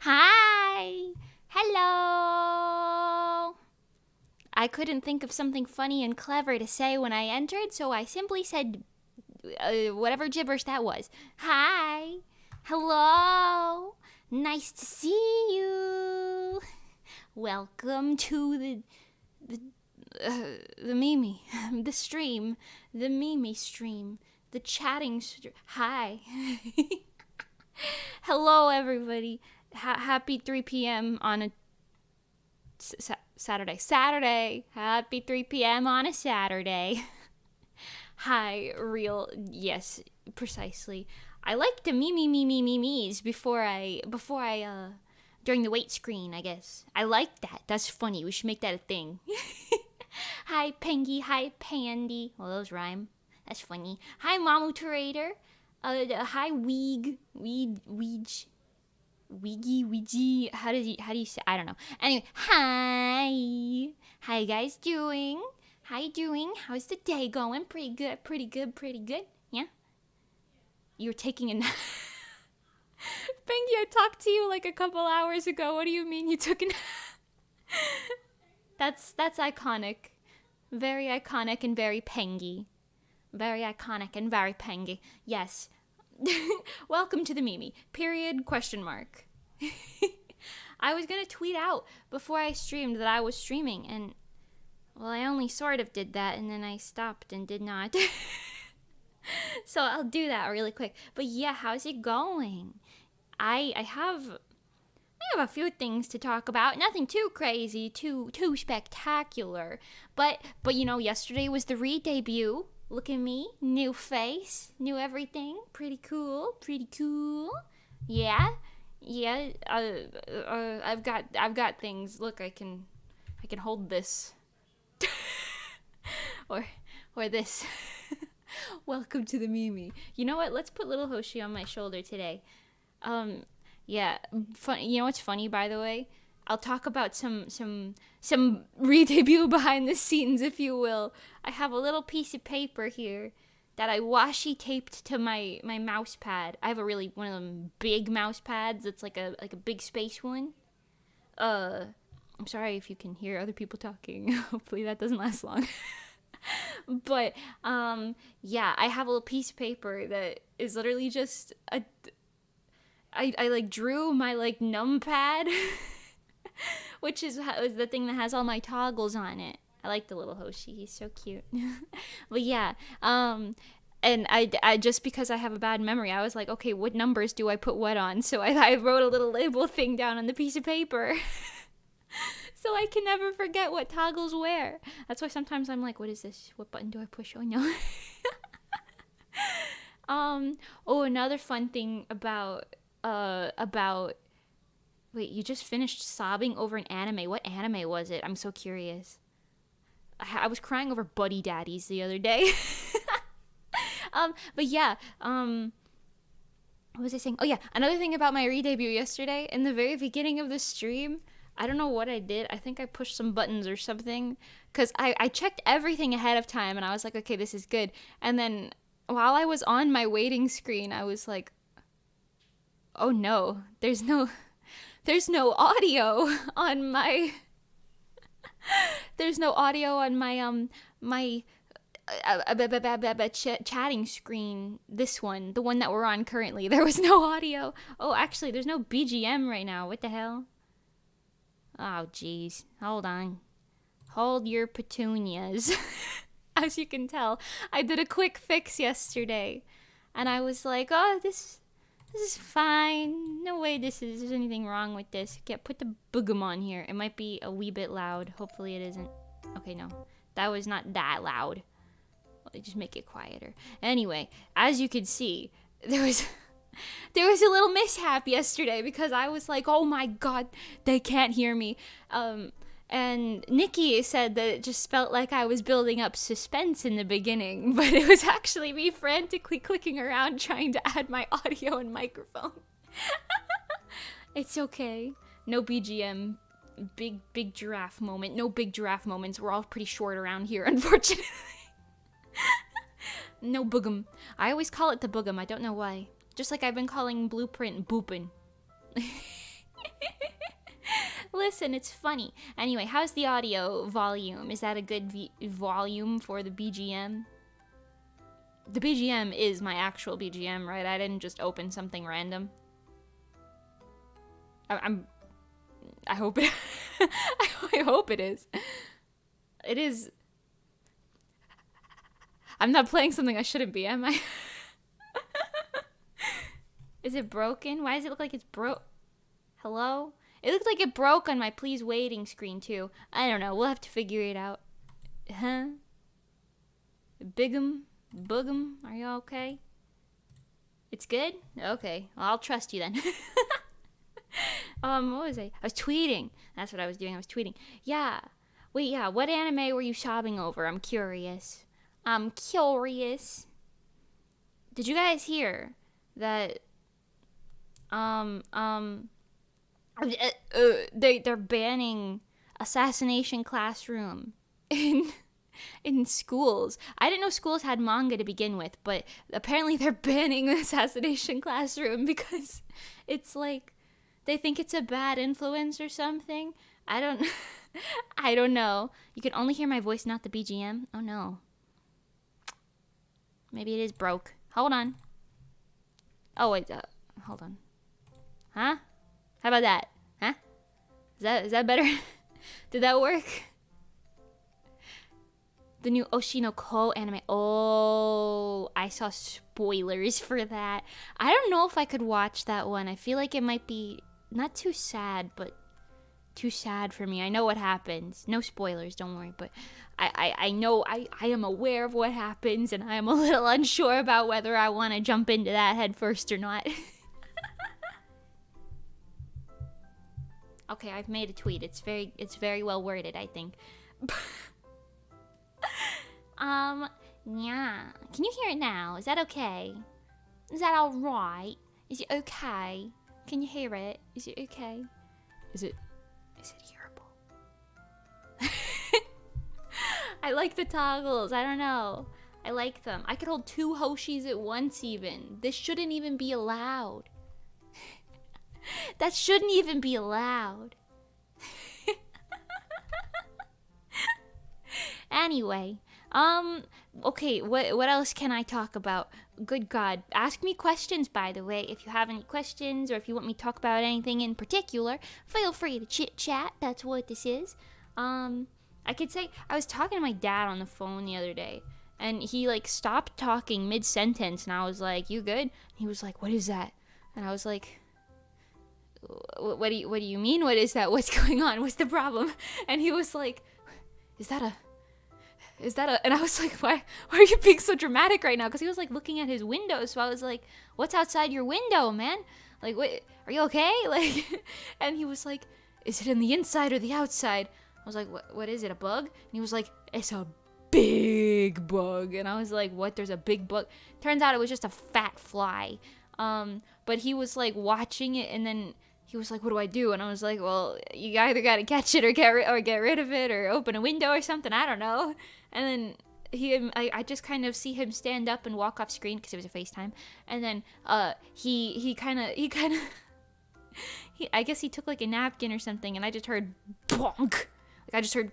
Hi! Hello! I couldn't think of something funny and clever to say when I entered, so I simply said whatever gibberish that was. Hi! Hello! Nice to see you! Welcome to the Mimi, the stream, the Mimi stream, the chatting stream. Hi. Hello, everybody. Happy 3 p.m. on a Saturday. Happy 3 p.m. on a Saturday. Hi, real. Yes, precisely. I like to me's before I during the wait screen, I guess. I like that. That's funny. We should make that a thing. Hi, Pengy. Hi, Pandy. Well, those rhyme. That's funny. Hi, Mamuturator. Hi, Weeg. Weege. Weegie. How do you say? I don't know. Anyway, hi. How you guys doing? How you doing? How's the day going? Pretty good. Yeah? You were taking a nap. Pengy, I talked to you like a couple hours ago. What do you mean you took a nap? That's iconic. Very iconic and very Pengy. Very iconic and very Pengy. Yes. Welcome to the Mimi. Period. Question mark. I was gonna tweet out before I streamed that I was streaming, and well, I only sort of did that, and then I stopped and did not. So I'll do that really quick. But yeah, how's it going? I have a few things to talk about. Nothing too crazy, too spectacular. But you know, yesterday was the re-debut. Look at me, new face, new everything. Pretty cool. Yeah. I've got things. Look, I can hold this. or this. Welcome to the Mimi. You know what? Let's put little Hoshi on my shoulder today. Yeah. You know what's funny, by the way? I'll talk about some re-debut behind the scenes, if you will. I have a little piece of paper here that I washi taped to my mouse pad. I have one of them big mouse pads. It's like a big space one. I'm sorry if you can hear other people talking. Hopefully that doesn't last long. But yeah, I have a little piece of paper that is literally just I like drew my like numpad, which is the thing that has all my toggles on it. I like the little Hoshi. He's so cute. But yeah, and I just because I have a bad memory, I was like, okay, what numbers do I put what on? So I wrote a little label thing down on the piece of paper. So I can never forget what toggles where. That's why sometimes I'm like, what is this? What button do I push? Oh no. Another fun thing about wait, you just finished sobbing over an anime. What anime was it? I'm so curious. I was crying over Buddy Daddies the other day. But yeah, what was I saying? Oh yeah, another thing about my re-debut yesterday, in the very beginning of the stream, I don't know what I did. I think I pushed some buttons or something, because I checked everything ahead of time, and I was like, okay, this is good. And then while I was on my waiting screen, I was like, oh no, there's no audio on my chatting screen. This one, the one that we're on currently, there was no audio. Oh, actually, there's no BGM right now. What the hell? Oh, jeez. Hold on. Hold your petunias. As you can tell, I did a quick fix yesterday, and I was like, oh, this is fine. No way there's anything wrong with this. Okay, put the boogum on here. It might be a wee bit loud. Hopefully it isn't. Okay, no. That was not that loud. Well, just make it quieter. Anyway, as you can see, there was a little mishap yesterday because I was like, oh my god, they can't hear me. And Nikki said that it just felt like I was building up suspense in the beginning, but it was actually me frantically clicking around trying to add my audio and microphone. It's okay. No BGM. Big giraffe moment. No big giraffe moments. We're all pretty short around here, unfortunately. No boogum. I always call it the boogum. I don't know why. Just like I've been calling Blueprint boopin'. Listen, it's funny. Anyway, how's the audio volume? Is that a good volume for the BGM? The BGM is my actual BGM, right? I didn't just open something random. I hope it. I hope it is. It is. I'm not playing something I shouldn't be, am I? Is it broken? Why does it look like it's broke? Hello? It looks like it broke on my please waiting screen too. I don't know. We'll have to figure it out. Huh? Bigum? Boogum? Are you okay? It's good? Okay. Well, I'll trust you then. What was I? I was tweeting. That's what I was doing. I was tweeting. Yeah. Wait, yeah. What anime were you sobbing over? I'm curious. Did you guys hear that they're banning Assassination Classroom in schools? I didn't know schools had manga to begin with, but apparently they're banning Assassination Classroom because it's like they think it's a bad influence or something. I don't know. You can only hear my voice, not the BGM. Oh no. Maybe it is broke. Hold on. Oh wait, hold on. Huh? How about that? Huh? Is that better? Did that work? The new Oshinoko anime. Oh, I saw spoilers for that. I don't know if I could watch that one. I feel like it might be not too sad, but too sad for me. I know what happens. No spoilers, don't worry. But I know I am aware of what happens, and I am a little unsure about whether I want to jump into that head first or not. Okay, I've made a tweet. It's very well worded, I think. Yeah. Can you hear it now? Is that okay? Is that alright? Is it okay? Can you hear it? Is it okay? Is it hearable? I like the toggles. I don't know. I like them. I could hold 2 Hoshis at once even. This shouldn't even be allowed. That shouldn't even be allowed. Anyway, okay, what else can I talk about? Good God. Ask me questions, by the way. If you have any questions or if you want me to talk about anything in particular, feel free to chit-chat. That's what this is. I could say, I was talking to my dad on the phone the other day, and he, like, stopped talking mid-sentence, and I was like, you good? And he was like, what is that? And I was like, what do you mean? What is that? What's going on? What's the problem? And he was like, is that a, and I was like, why are you being so dramatic right now? Because he was like looking at his window. So I was like, what's outside your window, man? Like, what, are you okay? Like, and he was like, is it in the inside or the outside? I was like, what is it, a bug? And he was like, it's a big bug. And I was like, what, there's a big bug? Turns out it was just a fat fly. But he was like watching it, and then he was like, what do I do? And I was like, well, you either gotta catch it or get rid of it or open a window or something. I don't know. And then I just kind of see him stand up and walk off screen because it was a FaceTime. And then he kind of I guess he took like a napkin or something, and I just heard bonk. Like I just heard.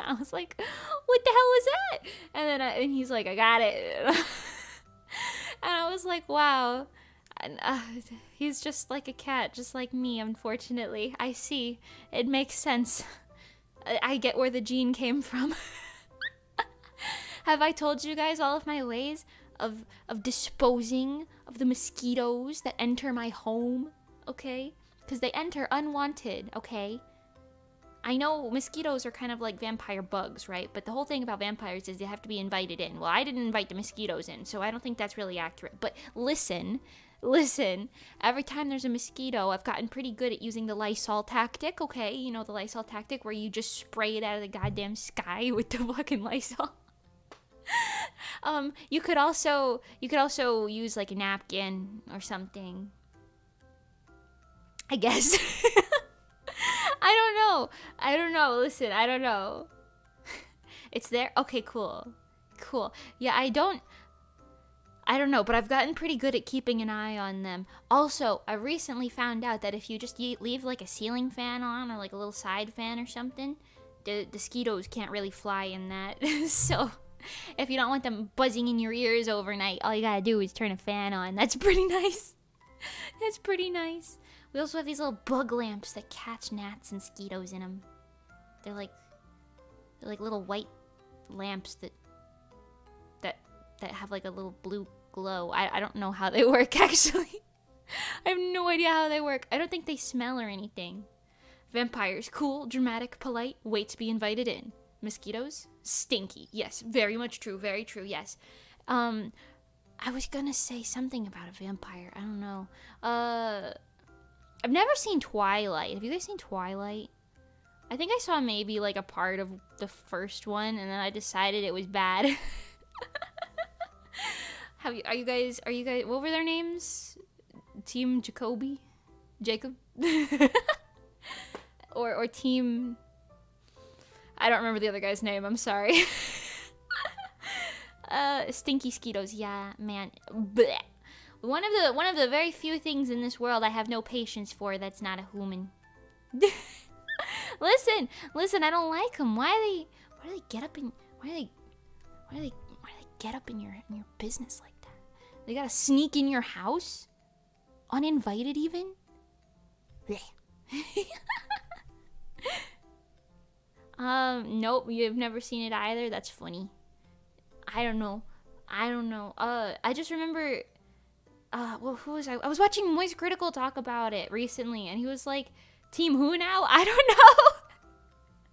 I was like, what the hell was that? And then and he's like, I got it. And I was like, wow. And, he's just like a cat, just like me, unfortunately. I see. It makes sense. I get where the gene came from. Have I told you guys all of my ways of disposing of the mosquitoes that enter my home? Okay? Because they enter unwanted, okay? I know mosquitoes are kind of like vampire bugs, right? But the whole thing about vampires is they have to be invited in. Well, I didn't invite the mosquitoes in, so I don't think that's really accurate. But listen, every time there's a mosquito, I've gotten pretty good at using the Lysol tactic, okay? You know the Lysol tactic where you just spray it out of the goddamn sky with the fucking Lysol. You could also use like a napkin or something. I guess. I don't know. Listen, I don't know. It's there? Okay, cool. Cool. Yeah, I don't know, but I've gotten pretty good at keeping an eye on them. Also, I recently found out that if you just leave like a ceiling fan on or like a little side fan or something, the mosquitoes can't really fly in that. So, if you don't want them buzzing in your ears overnight, all you gotta do is turn a fan on. That's pretty nice. That's pretty nice. We also have these little bug lamps that catch gnats and mosquitoes in them. They're like little white lamps that have like a little blue glow. I don't know how they work, actually. I have no idea how they work. I don't think they smell or anything. Vampires, cool, dramatic, polite, wait to be invited in. Mosquitoes, stinky. Yes, very much true, very true, yes. I was gonna say something about a vampire. I don't know. I've never seen Twilight. Have you guys seen Twilight? I think I saw maybe like a part of the first one, and then I decided it was bad. Are you guys, what were their names? Team Jacob? or Team, I don't remember the other guy's name, I'm sorry. Stinky Skeetos, yeah, man. Blech. One of the very few things in this world I have no patience for that's not a human. Listen, I don't like them. Why do they get up in your business like that? They gotta sneak in your house? Uninvited even? Nope, you've never seen it either? That's funny. I don't know. I just remember, well, who was I? I was watching Moist Critical talk about it recently, and he was like, Team who now? I don't know.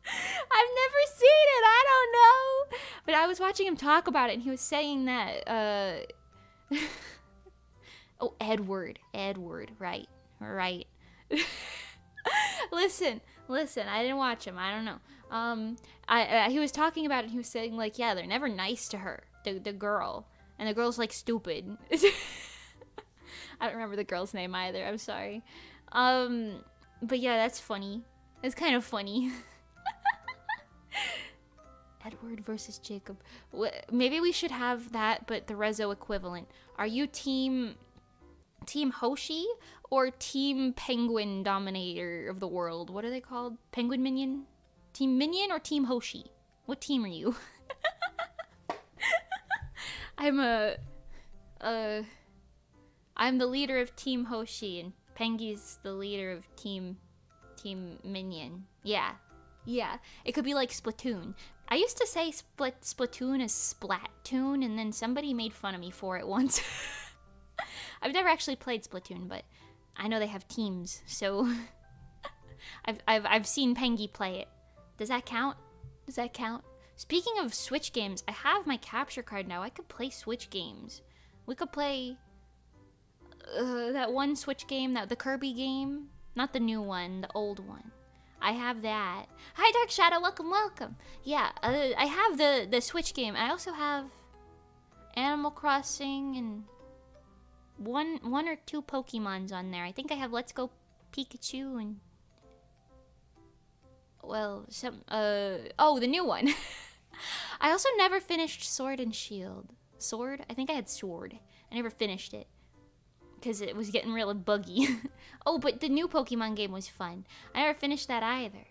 I've never seen it. I don't know. But I was watching him talk about it, and he was saying that, oh, Edward, right. Listen, I didn't watch him. I don't know. He was talking about it, and he was saying, like, yeah, they're never nice to her, the girl. And the girl's, like, stupid. I don't remember the girl's name either. I'm sorry. But yeah, that's funny. It's kind of funny. Edward versus Jacob. Maybe we should have that, but the RESO equivalent. Are you Team Hoshi or Team Penguin Dominator of the World? What are they called? Penguin Minion? Team Minion or Team Hoshi? What team are you? I'm the leader of Team Hoshi, and Pengi's the leader of Team Minion. Yeah. It could be like Splatoon. I used to say Splatoon is Splattoon, and then somebody made fun of me for it once. I've never actually played Splatoon, but I know they have teams, so I've seen Pengi play it. Does that count? Speaking of Switch games, I have my capture card now. I could play Switch games. We could play that one Switch game, the Kirby game. Not the new one, the old one. I have that. Hi, Dark Shadow. Welcome. Yeah, I have the Switch game. I also have Animal Crossing and one or two Pokemons on there. I think I have Let's Go Pikachu and, well, the new one. I also never finished Sword and Shield. Sword? I think I had Sword. I never finished it because it was getting really buggy. Oh, but the new Pokemon game was fun. I never finished that either.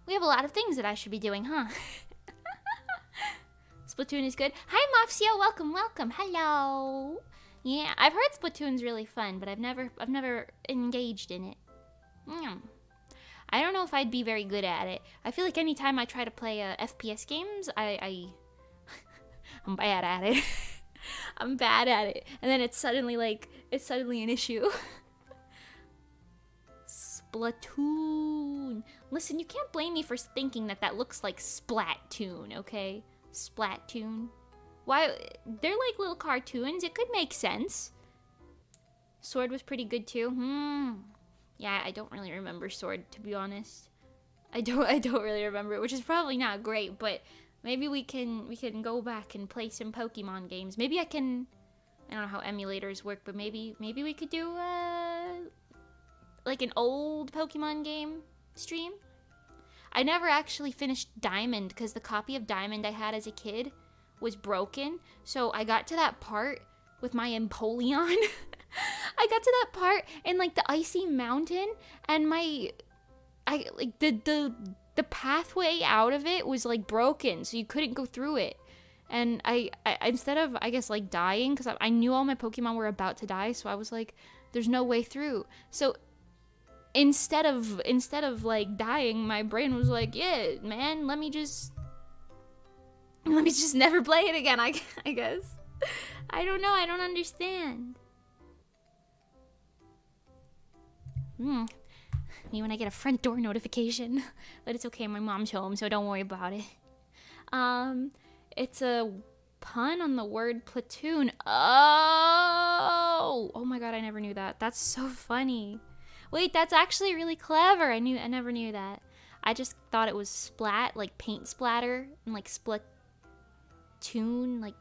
We have a lot of things that I should be doing, huh? Splatoon is good. Hi, Mafsio. Welcome. Hello. Yeah, I've heard Splatoon's really fun, but I've never engaged in it. I don't know if I'd be very good at it. I feel like anytime I try to play FPS games, I'm bad at it. I'm bad at it. And then it's suddenly an issue. Splatoon. Listen, you can't blame me for thinking that looks like Splatoon, okay? Splatoon. Why? They're like little cartoons. It could make sense. Sword was pretty good too. Yeah, I don't really remember Sword, to be honest. I don't really remember it, which is probably not great, but maybe we can go back and play some Pokemon games. Maybe I don't know how emulators work, but maybe we could do like an old Pokemon game stream. I never actually finished Diamond because the copy of Diamond I had as a kid was broken. So I got to that part with my Empoleon. I got to that part in like the icy mountain, and the pathway out of it was like broken, so you couldn't go through it. And I instead of, I guess, like dying, because I knew all my Pokemon were about to die, so I was like, there's no way through. So instead of like dying, my brain was like, yeah, man, let me just never play it again. I guess. I don't know. I don't understand. Me when I get a front door notification, but it's okay. My mom's home, so don't worry about it. It's a pun on the word platoon. Oh my god, I never knew that. That's so funny. Wait, that's actually really clever. I never knew that. I just thought it was splat, like paint splatter, and like splatoon, like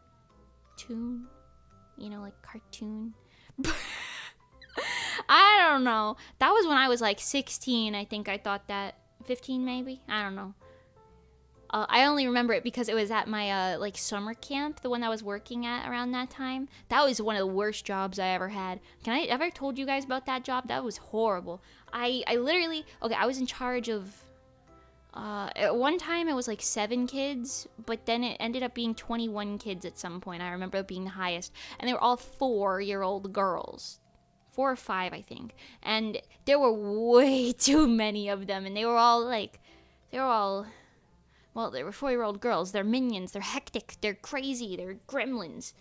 tune, like cartoon. I don't know. That was when I was like 16, I think I thought that. 15 maybe? I don't know. I only remember it because it was at my like summer camp, the one I was working at around that time. That was one of the worst jobs I ever had. Have I told you guys about that job? That was horrible. I literally, okay, I was in charge of, at one time it was like 7 kids, but then it ended up being 21 kids at some point. I remember it being the highest. And they were all 4-year-old girls. 4 or 5, I think. And there were way too many of them. And they were all, well, they were 4-year-old girls. They're minions. They're hectic. They're crazy. They're gremlins.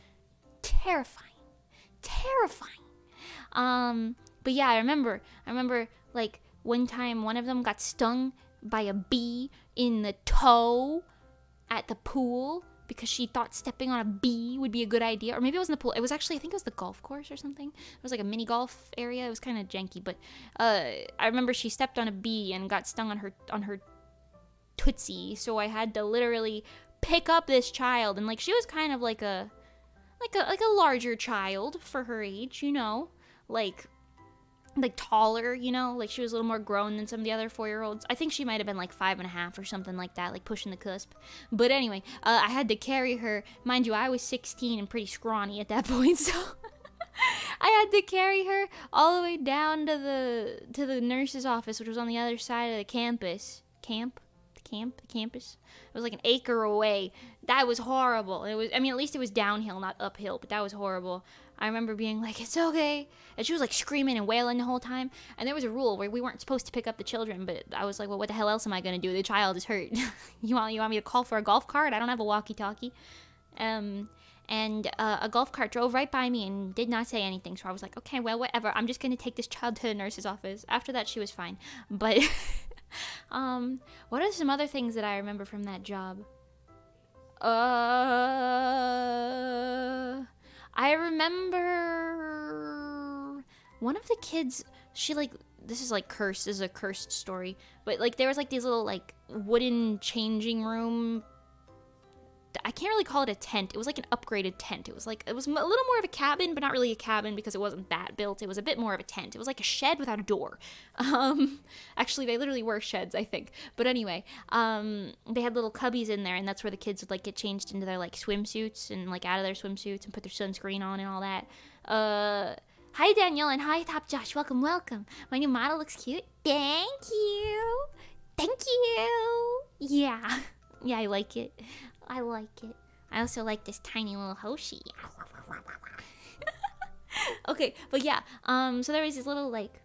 Terrifying. But yeah, I remember, like, one time one of them got stung by a bee in the toe at the pool because she thought stepping on a bee would be a good idea. Or maybe it wasn't the pool. It was actually, I think it was the golf course or something. It was like a mini golf area. It was kind of janky, but I remember she stepped on a bee and got stung on her tootsie. So I had to literally pick up this child, and like she was kind of like a larger child for her age, like taller, like she was a little more grown than some of the other 4-year-olds. I think she might have been like 5.5 or something like that, like pushing the cusp. But anyway, I had to carry her. Mind you, I was 16 and pretty scrawny at that point, so I had to carry her all the way down to the nurse's office, which was on the other side of the campus. The campus. It was like an acre away. That was horrible. At least it was downhill, not uphill, but that was horrible. I remember being like, it's okay. And she was like screaming and wailing the whole time. And there was a rule where we weren't supposed to pick up the children, but I was like, well, what the hell else am I going to do? The child is hurt. You want me to call for a golf cart? I don't have a walkie-talkie. And a golf cart drove right by me and did not say anything. So I was like, okay, well, whatever. I'm just going to take this child to the nurse's office. After that, she was fine. But what are some other things that I remember from that job? I remember one of the kids, she like, this is like cursed, this is a cursed story, but like there was like these little like wooden changing room, I can't really call it a tent. It was like an upgraded tent. It was a little more of a cabin, but not really a cabin because it wasn't that built. It was a bit more of a tent. It was like a shed without a door. Actually, they literally were sheds, I think. But anyway, they had little cubbies in there, and that's where the kids would like get changed into their like swimsuits and like out of their swimsuits and put their sunscreen on and all that. Hi Daniel and hi Top Josh. Welcome. My new model looks cute. Thank you. Yeah, I like it. I also like this tiny little Hoshi. Okay, but yeah, so there was these little, like,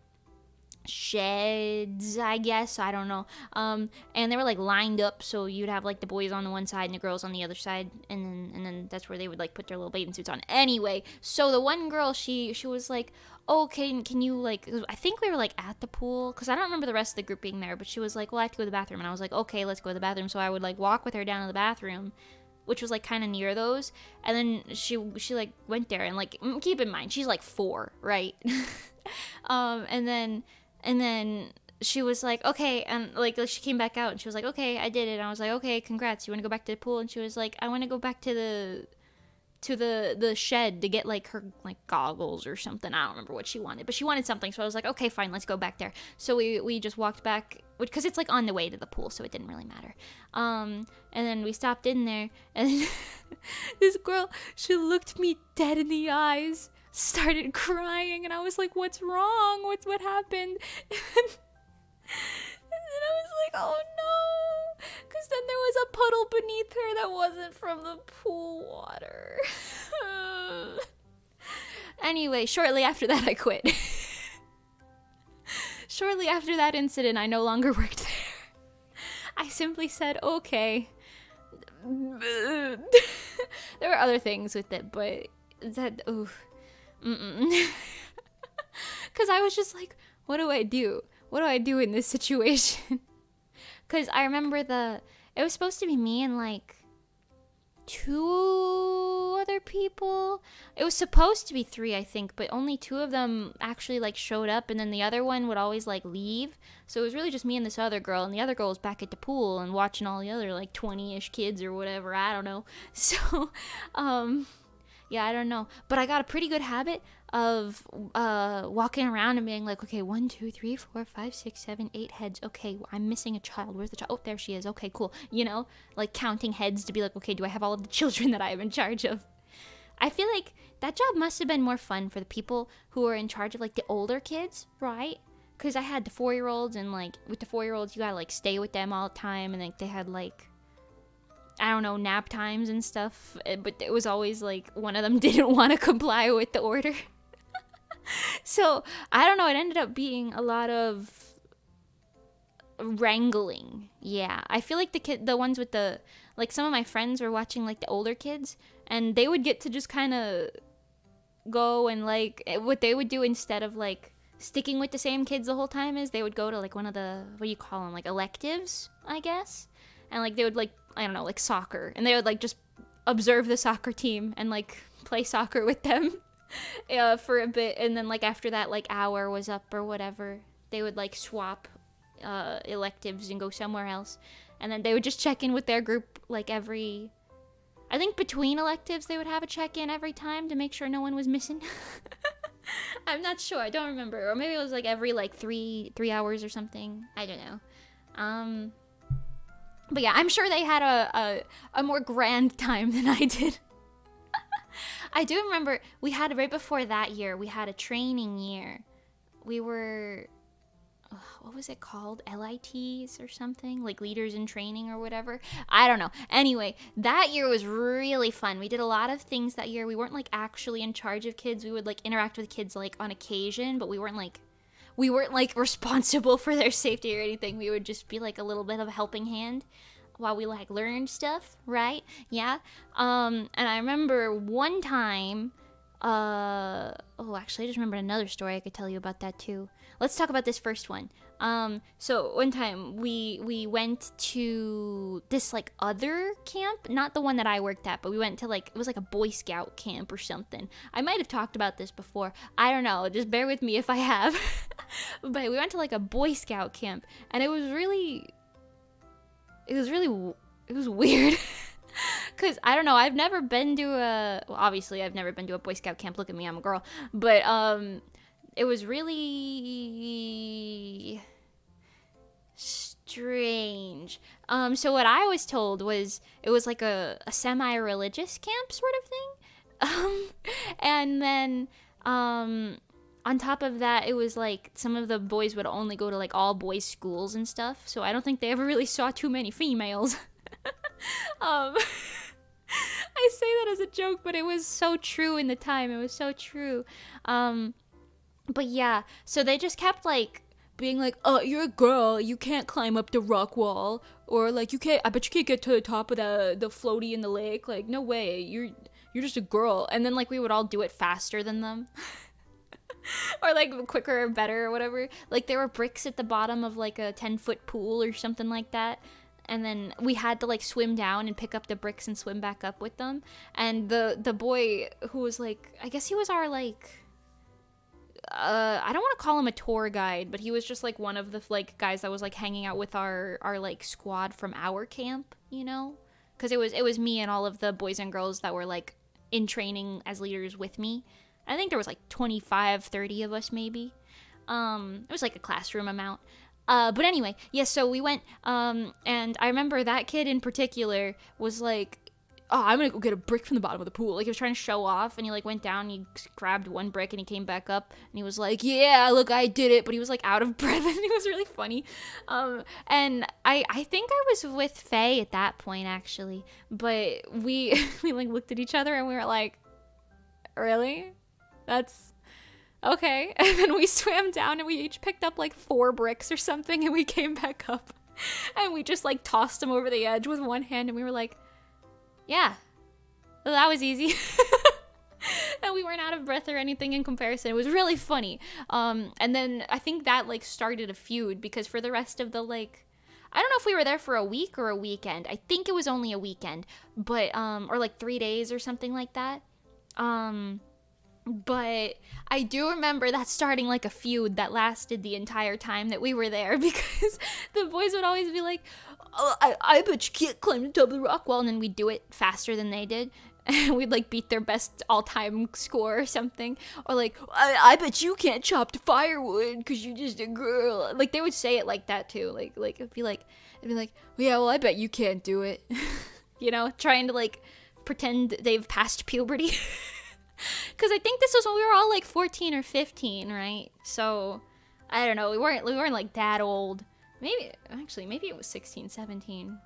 sheds, I guess, I don't know, and they were, like, lined up, so you'd have, like, the boys on the one side and the girls on the other side, and then that's where they would, like, put their little bathing suits on. Anyway, so the one girl, she was like, oh, can you, like, I think we were, like, at the pool, because I don't remember the rest of the group being there, but she was like, well, I have to go to the bathroom, and I was like, okay, let's go to the bathroom, so I would, like, walk with her down to the bathroom, which was, like, kind of near those, and then she, like, went there, and, like, keep in mind, she's, like, 4, right? And then she was like, okay, and, like, she came back out, and she was like, okay, I did it, and I was like, okay, congrats, you want to go back to the pool? And she was like, I want to go back to to the shed to get like her like goggles or something. I don't remember what she wanted, but she wanted something. So I was like, okay, fine, let's go back there. So we just walked back, because it's like on the way to the pool, so it didn't really matter. And then we stopped in there, and this girl, she looked me dead in the eyes, started crying, and I was like, what's wrong? What happened? And then I was like, oh no, because then there was a puddle beneath her that wasn't from the pool water. Anyway, shortly after that, I quit. Shortly after that incident, I no longer worked there. I simply said, okay. There were other things with it, but that, oof. Because I was just like, what do I do? What do I do in this situation? Because I remember it was supposed to be me and like 2 other people. It was supposed to be 3, I think, but only 2 of them actually like showed up, and then the other one would always like leave. So it was really just me and this other girl, and the other girl was back at the pool and watching all the other like 20-ish kids or whatever. I don't know. So, yeah, I don't know. But I got a pretty good habit of walking around and being like, okay, 1, 2, 3, 4, 5, 6, 7, 8 heads. Okay, I'm missing a child. Where's the child? Oh, there she is. Okay, cool. You know, like counting heads to be like, okay, do I have all of the children that I am in charge of? I feel like that job must have been more fun for the people who were in charge of like the older kids, right? Because I had the 4-year-olds, and like with the 4-year-olds, you gotta like stay with them all the time, and like they had like, I don't know, nap times and stuff, but it was always like one of them didn't want to comply with the order. So I don't know, it ended up being a lot of wrangling. Yeah, I feel like the ones with the, like, some of my friends were watching like the older kids, and they would get to just kind of go, and like what they would do instead of like sticking with the same kids the whole time is they would go to like one of the, what do you call them, like electives, I guess. And like they would like, I don't know, like soccer, and they would like just observe the soccer team and like play soccer with them for a bit, and then like after that like hour was up or whatever, they would like swap electives and go somewhere else, and then they would just check in with their group like every, I think between electives they would have a check-in every time to make sure no one was missing. I'm not sure, I don't remember, or maybe it was like every like 3 hours or something, I don't know. But yeah, I'm sure they had a more grand time than I did. I do remember we had, right before that year, we had a training year. We were, what was it called? LITs or something? Like leaders in training or whatever. I don't know. Anyway, that year was really fun. We did a lot of things that year. We weren't like actually in charge of kids. We would like interact with kids like on occasion, but we weren't like responsible for their safety or anything. We would just be like a little bit of a helping hand while we like learned stuff, right? Yeah. And I remember one time, actually I just remembered another story I could tell you about that too. Let's talk about this first one. So one time we went to this like other camp, not the one that I worked at, but we went to like, it was like a Boy Scout camp or something. I might have talked about this before. I don't know. Just bear with me if I have. But we went to like a Boy Scout camp, and it was weird. Cause I don't know, I've never been to obviously I've never been to a Boy Scout camp. Look at me, I'm a girl. But it was really strange. So what I was told was it was like a semi-religious camp sort of thing. And then on top of that, it was like some of the boys would only go to like all boys schools and stuff. So I don't think they ever really saw too many females. I say that as a joke, but it was so true in the time. It was so true. But yeah, so they just kept like being like, oh, you're a girl, you can't climb up the rock wall, or like I bet you can't get to the top of the floaty in the lake. Like, no way, you're just a girl. And then like we would all do it faster than them. Or like quicker or better or whatever. Like there were bricks at the bottom of like a 10-foot pool or something like that. And then we had to like swim down and pick up the bricks and swim back up with them. And the boy who was like, I guess he was our like, I don't want to call him a tour guide, but he was just like one of the like guys that was like hanging out with our like squad from our camp, you know? Because it was me and all of the boys and girls that were like in training as leaders with me. I think there was like 25, 30 of us maybe. It was like a classroom amount. But anyway, yeah, so we went, and I remember that kid in particular was like, oh, I'm gonna go get a brick from the bottom of the pool. Like, he was trying to show off, and he, like, went down, and he grabbed one brick, and he came back up, and he was like, yeah, look, I did it, but he was, like, out of breath, and it was really funny. And I think I was with Faye at that point, actually, but we like, looked at each other, and we were like, really? That's okay. And then we swam down, and we each picked up, like, 4 bricks or something, and we came back up, and we just, like, tossed them over the edge with one hand, and we were like, yeah, well, that was easy. And we weren't out of breath or anything in comparison. It was really funny. And then I think that, like, started a feud, because for the rest of the, like, I don't know if we were there for a week or a weekend. I think it was only a weekend, but, or like 3 days or something like that. But I do remember that starting, like, a feud that lasted the entire time that we were there, because the boys would always be like, oh, I bet you can't climb the top of the rock wall, and then we'd do it faster than they did, and we'd, like, beat their best all-time score or something, or, like, I bet you can't chop firewood, because you're just a girl. Like, they would say it like that, too, like, it'd be like, yeah, well, I bet you can't do it, you know, trying to, like, pretend they've passed puberty. Because I think this was when we were all like 14 or 15, right? So I don't know. We weren't like that old. Maybe it was 16, 17.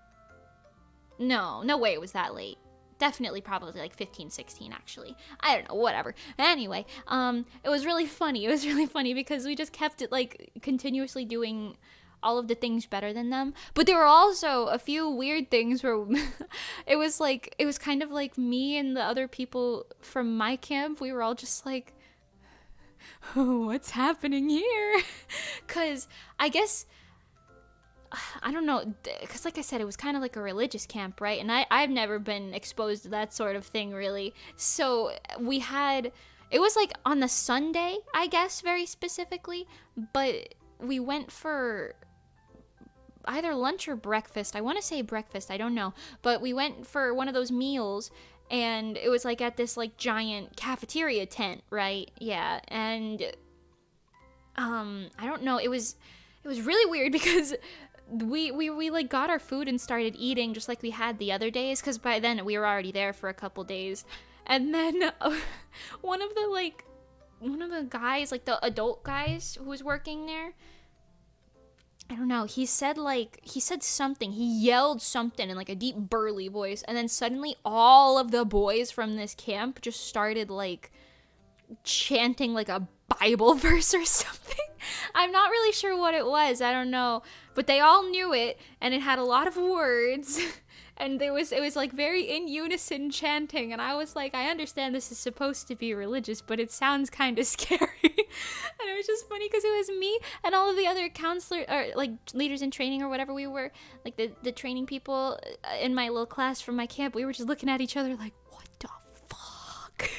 No way it was that late. Definitely probably like 15, 16 actually. I don't know, whatever. Anyway, it was really funny. It was really funny because we just kept it like continuously doing all of the things better than them. But there were also a few weird things where it was kind of like me and the other people from my camp, we were all just like, oh, what's happening here? Because I guess, I don't know, because like I said, it was kind of like a religious camp, right? And I've never been exposed to that sort of thing, really. So it was like on the Sunday, I guess, very specifically, but we went for either lunch or breakfast. I want to say breakfast, I don't know. But we went for one of those meals, and it was like at this like giant cafeteria tent, right? Yeah, and I don't know, it was really weird because we like got our food and started eating just like we had the other days, because by then we were already there for a couple days. And then one of the guys, like the adult guys who was working there, I don't know, he said something, he yelled something in like a deep burly voice, and then suddenly all of the boys from this camp just started like chanting like a Bible verse or something. I'm not really sure what it was, I don't know, but they all knew it, and it had a lot of words, and it was like very in unison chanting, and I was like, I understand this is supposed to be religious, but it sounds kind of scary. And it was just funny because it was me and all of the other counselors, or like leaders in training or whatever we were, like the training people in my little class from my camp. We were just looking at each other like, what the fuck?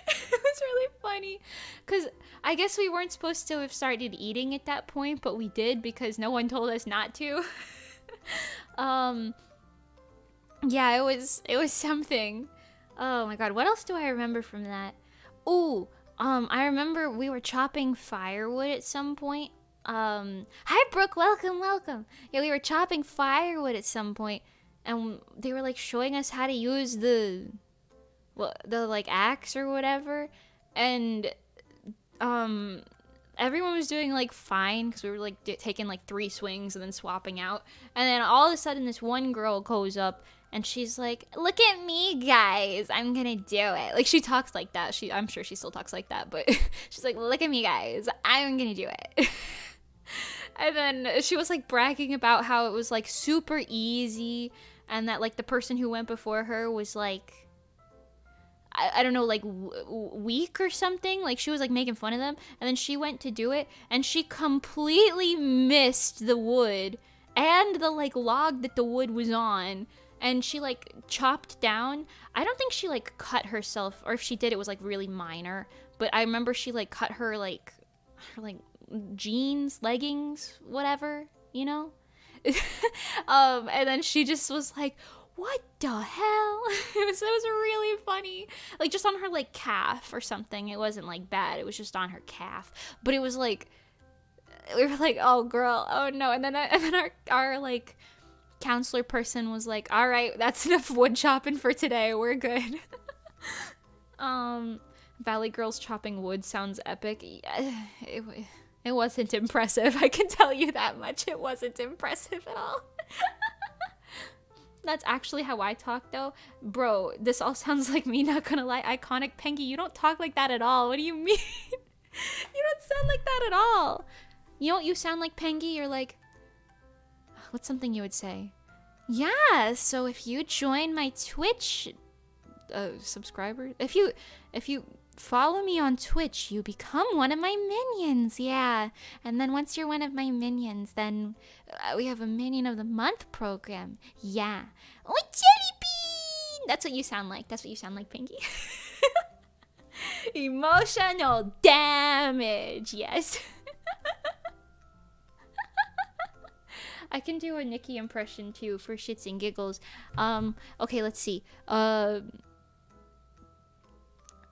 It was really funny because I guess we weren't supposed to have started eating at that point, but we did because no one told us not to. Yeah, it was something. Oh my god, what else do I remember from that? Ooh, I remember we were chopping firewood at some point. Hi Brooke, welcome. Yeah, we were chopping firewood at some point, and they were like showing us how to use the like axe or whatever, and everyone was doing like fine because we were like taking like 3 swings and then swapping out, and then all of a sudden this one girl goes up and she's like, look at me guys, I'm gonna do it. Like, she talks like that. I'm sure she still talks like that, but she's like, look at me guys, I'm gonna do it. And then she was like bragging about how it was like super easy, and that like the person who went before her was like, I don't know, like weak or something. Like, she was like making fun of them, and then she went to do it and she completely missed the wood and the like log that the wood was on, and she like chopped down. I don't think she like cut herself, or if she did, it was like really minor, but I remember she like cut her jeans, leggings, whatever, you know. And then she just was like, what the hell? It was really funny. Like, just on her, like, calf or something. It wasn't, like, bad. It was just on her calf. But it was, like, we were like, oh, girl, oh, no. And then our like, counselor person was like, all right, that's enough wood chopping for today. We're good. Valley Girls chopping wood sounds epic. It wasn't impressive. I can tell you that much. It wasn't impressive at all. That's actually how I talk, though. Bro, this all sounds like me, not gonna lie. Iconic Pengy, you don't talk like that at all. What do you mean? You don't sound like that at all. You know what you sound like, Pengy? You're like... What's something you would say? Yeah, so if you join my Twitch... subscribers? If you follow me on Twitch, you become one of my minions, yeah. And then once you're one of my minions, then we have a Minion of the Month program, yeah. Oh, Jelly Bean! That's what you sound like. That's what you sound like, Pinky. Emotional damage, yes. I can do a Nikki impression, too, for shits and giggles. Okay, let's see. Oh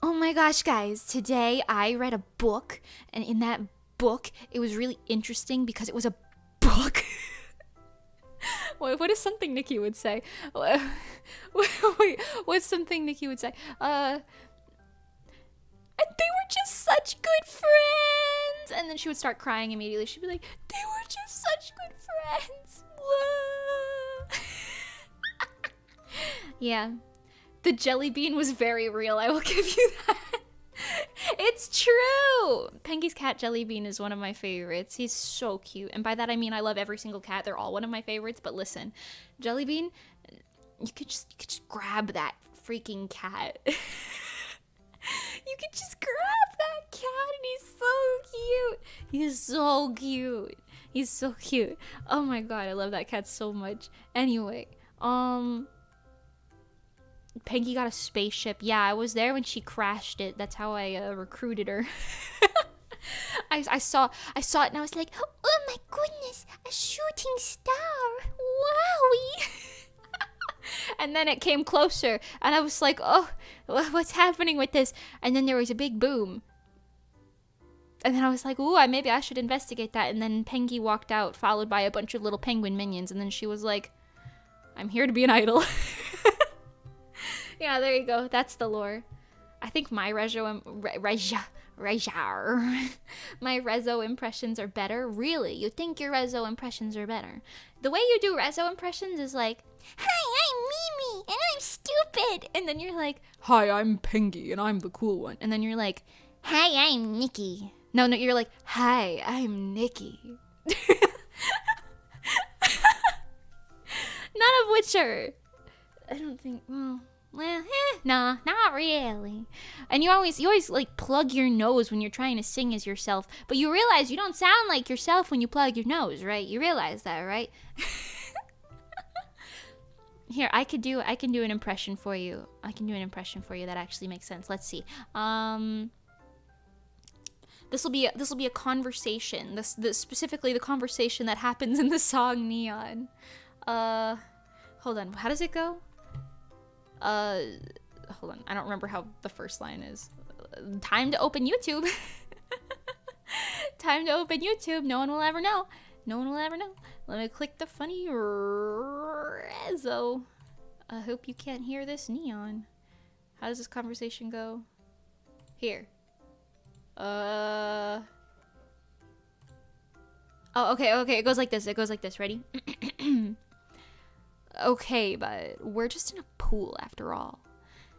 my gosh, guys, today I read a book, and in that book, it was really interesting because it was a book. What is something Nikki would say? Wait, what's something Nikki would say? And they were just such good friends! And then she would start crying immediately. She'd be like, they were just such good friends! Whoa. Yeah. The jelly bean was very real, I will give you that. It's true! Pengy's cat Jelly Bean is one of my favorites. He's so cute. And by that I mean I love every single cat. They're all one of my favorites. But listen, Jelly Bean, you could just grab that freaking cat. You could just grab that cat and he's so cute. He's so cute. He's so cute. Oh my god, I love that cat so much. Anyway, Pengy got a spaceship. Yeah, I was there when she crashed it. That's how I recruited her. I saw it and I was like, oh my goodness, a shooting star. Wowie. And then it came closer and I was like, oh, what's happening with this? And then there was a big boom. And then I was like, ooh, maybe I should investigate that. And then Pengy walked out, followed by a bunch of little penguin minions. And then she was like, I'm here to be an idol. Yeah, there you go. That's the lore. I think my my Rezo impressions are better. Really? You think your Rezo impressions are better? The way you do Rezo impressions is like, hi, I'm Mimi, and I'm stupid. And then you're like, hi, I'm Pengy, and I'm the cool one. And then you're like, hi, I'm Nikki. No, you're like, hi, I'm Nikki. None of which are... I don't think... Well, nah, not really. And you always like plug your nose when you're trying to sing as yourself, but you realize you don't sound like yourself when you plug your nose, right? You realize that, right? Here, I can do an impression for you. I can do an impression for you that actually makes sense. Let's see. This will be a conversation. This specifically the conversation that happens in the song Neon. Hold on. How does it go? Hold on. I don't remember how the first line is. Time to open YouTube. Time to open YouTube. No one will ever know. No one will ever know. Let me click the funny Rezo. I hope you can't hear this Neon. How does this conversation go? Here. Oh, okay. It goes like this. Ready? Okay, but we're just in a pool after all.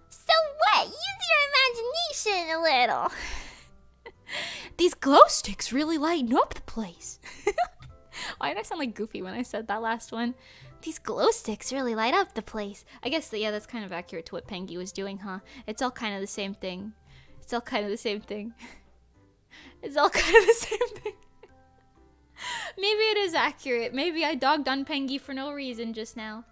So what? Use your imagination a little. These glow sticks really lighten up the place. Why did I sound like Goofy when I said that last one? These glow sticks really light up the place. I guess, yeah, that's kind of accurate to what Pengy was doing, huh? It's all kind of the same thing. Maybe it is accurate. Maybe I dogged on Pengy for no reason just now.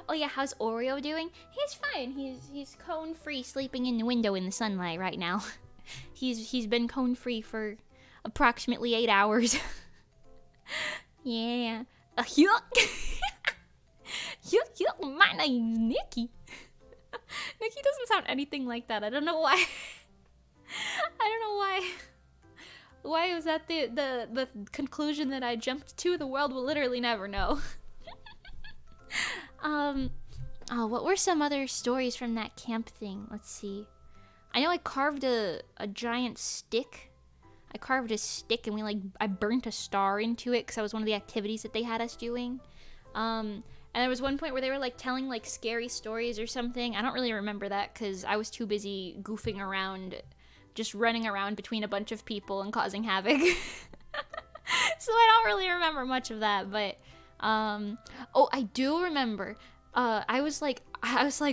Oh yeah, how's Oreo doing? He's fine. He's cone-free, sleeping in the window in the sunlight right now. He's been cone-free for approximately 8 hours. Yeah. Yuck. My name's Nikki. Nikki doesn't sound anything like that. I don't know why. I don't know why. Why was that the conclusion that I jumped to? The world will literally never know. Oh, what were some other stories from that camp thing? Let's see. I know I carved a giant stick. I carved a stick and I burnt a star into it because that was one of the activities that they had us doing. And there was one point where they were like telling like scary stories or something. I don't really remember that because I was too busy goofing around, just running around between a bunch of people and causing havoc. So I don't really remember much of that, but oh, I do remember. I was like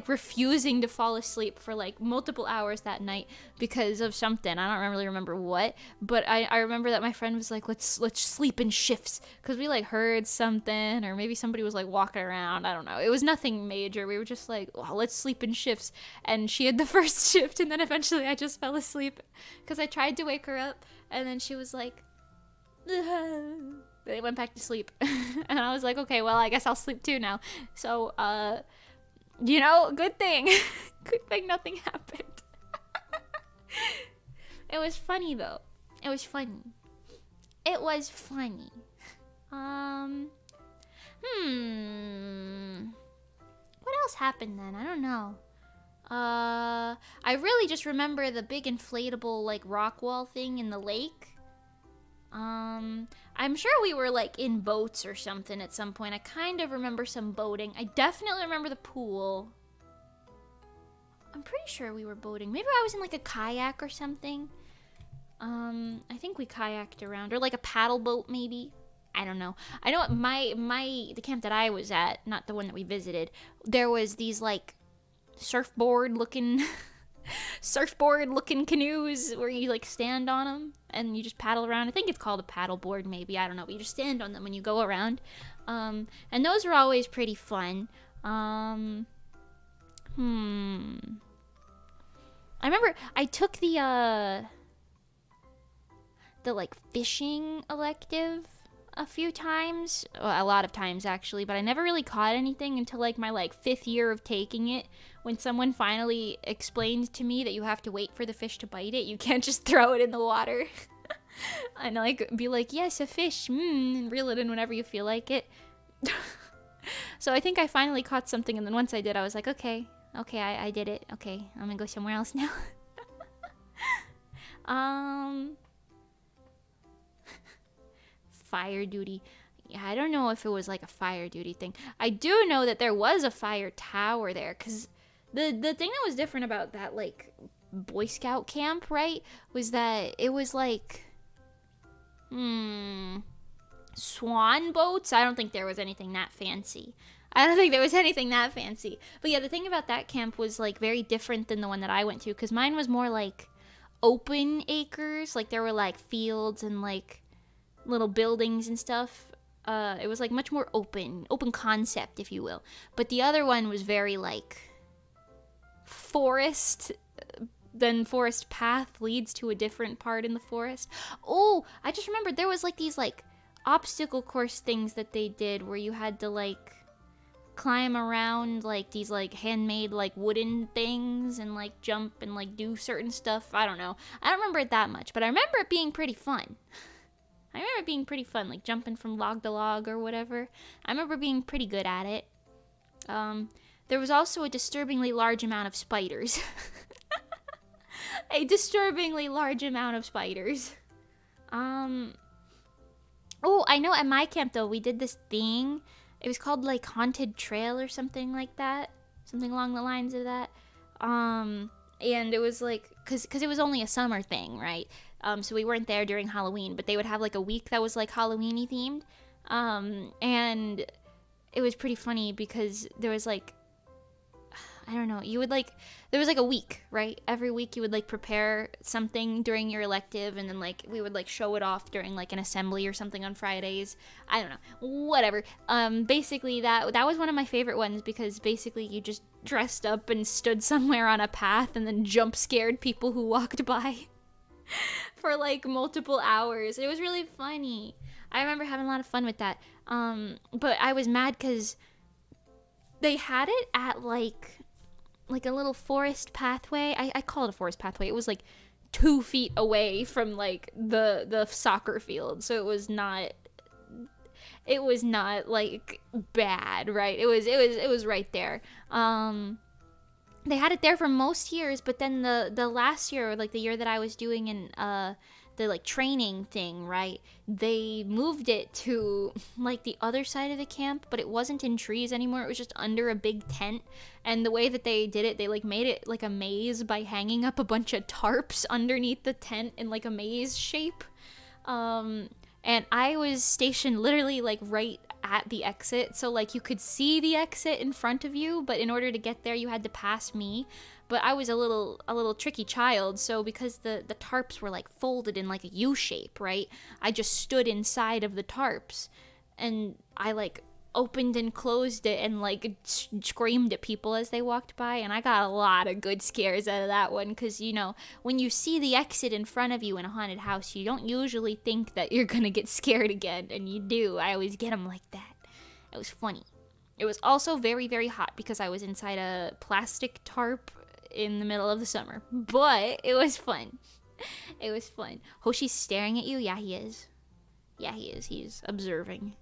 refusing to fall asleep for like multiple hours that night because of something. I don't really remember what, but I remember that my friend was like, let's sleep in shifts because we like heard something, or maybe somebody was like walking around. I don't know. It was nothing major. We were just like, well, let's sleep in shifts. And she had the first shift, and then eventually I just fell asleep because I tried to wake her up, and then she was like, they went back to sleep. And I was like, okay, well, I guess I'll sleep too now. So, good thing. Good thing nothing happened. It was funny, though. It was funny. What else happened then? I don't know. I really just remember the big inflatable, like, rock wall thing in the lake. I'm sure we were like in boats or something at some point. I kind of remember some boating. I definitely remember the pool. I'm pretty sure we were boating. Maybe I was in like a kayak or something. I think we kayaked around, or like a paddle boat maybe. I don't know. I know the camp that I was at, not the one that we visited, there was these like surfboard looking canoes where you like stand on them and you just paddle around. I think it's called a paddle board maybe, I don't know, but you just stand on them when you go around. And those were always pretty fun. I remember I took the like fishing elective a few times, well, a lot of times actually, but I never really caught anything until like my like 5th year of taking it, when someone finally explained to me that you have to wait for the fish to bite it. You can't just throw it in the water. And like be like, yes, a fish, and reel it in whenever you feel like it. So I think I finally caught something, and then once I did, I was like, okay, I did it. Okay, I'm gonna go somewhere else now. Fire duty. Yeah, I don't know if it was like a fire duty thing. I do know that there was a fire tower there, because the thing that was different about that like Boy Scout camp, right, was that it was like swan boats. I don't think there was anything that fancy. But yeah, the thing about that camp was like very different than the one that I went to, because mine was more like open acres. Like there were like fields and like little buildings and stuff. It was like much more open concept, if you will. But the other one was very like forest. Then forest path leads to a different part in the forest. Oh, I just remembered there was like these like obstacle course things that they did where you had to like climb around like these like handmade like wooden things and like jump and like do certain stuff. I don't know. I don't remember it that much, but I remember it being pretty fun. Like jumping from log to log or whatever. I remember being pretty good at it. There was also a disturbingly large amount of spiders. Oh, I know at my camp, though, we did this thing. It was called, like, Haunted Trail or something like that. Something along the lines of that. And it was, like, because it was only a summer thing, right? So we weren't there during Halloween, but they would have, like, a week that was, like, Halloween-y themed. And it was pretty funny because there was, like, I don't know, there was like a week, right? Every week you would like prepare something during your elective, and then like we would like show it off during like an assembly or something on Fridays. I don't know, whatever. Basically that was one of my favorite ones, because basically you just dressed up and stood somewhere on a path and then jump scared people who walked by for like multiple hours. It was really funny. I remember having a lot of fun with that. But I was mad because they had it at like a little forest pathway. I call it a forest pathway. It was like 2 feet away from like the soccer field, so it was not like bad, right? It was right there. They had it there for most years, but then the last year, or like the year that I was doing in the like training thing, right? They moved it to like the other side of the camp, but it wasn't in trees anymore. It was just under a big tent. And the way that they did it, they like made it like a maze by hanging up a bunch of tarps underneath the tent in like a maze shape. And I was stationed literally like right at the exit, so like you could see the exit in front of you, but in order to get there you had to pass me. But I was a little tricky child, so because the tarps were like folded in like a U shape, right? I just stood inside of the tarps, and I like opened and closed it and like screamed at people as they walked by, and I got a lot of good scares out of that one, because you know, when you see the exit in front of you in a haunted house, you don't usually think that you're gonna get scared again, and you do. I always get them like that. It was funny. It was also very, very hot because I was inside a plastic tarp in the middle of the summer, but it was fun. It was fun. Hoshi's staring at you. Yeah, he is. He's observing.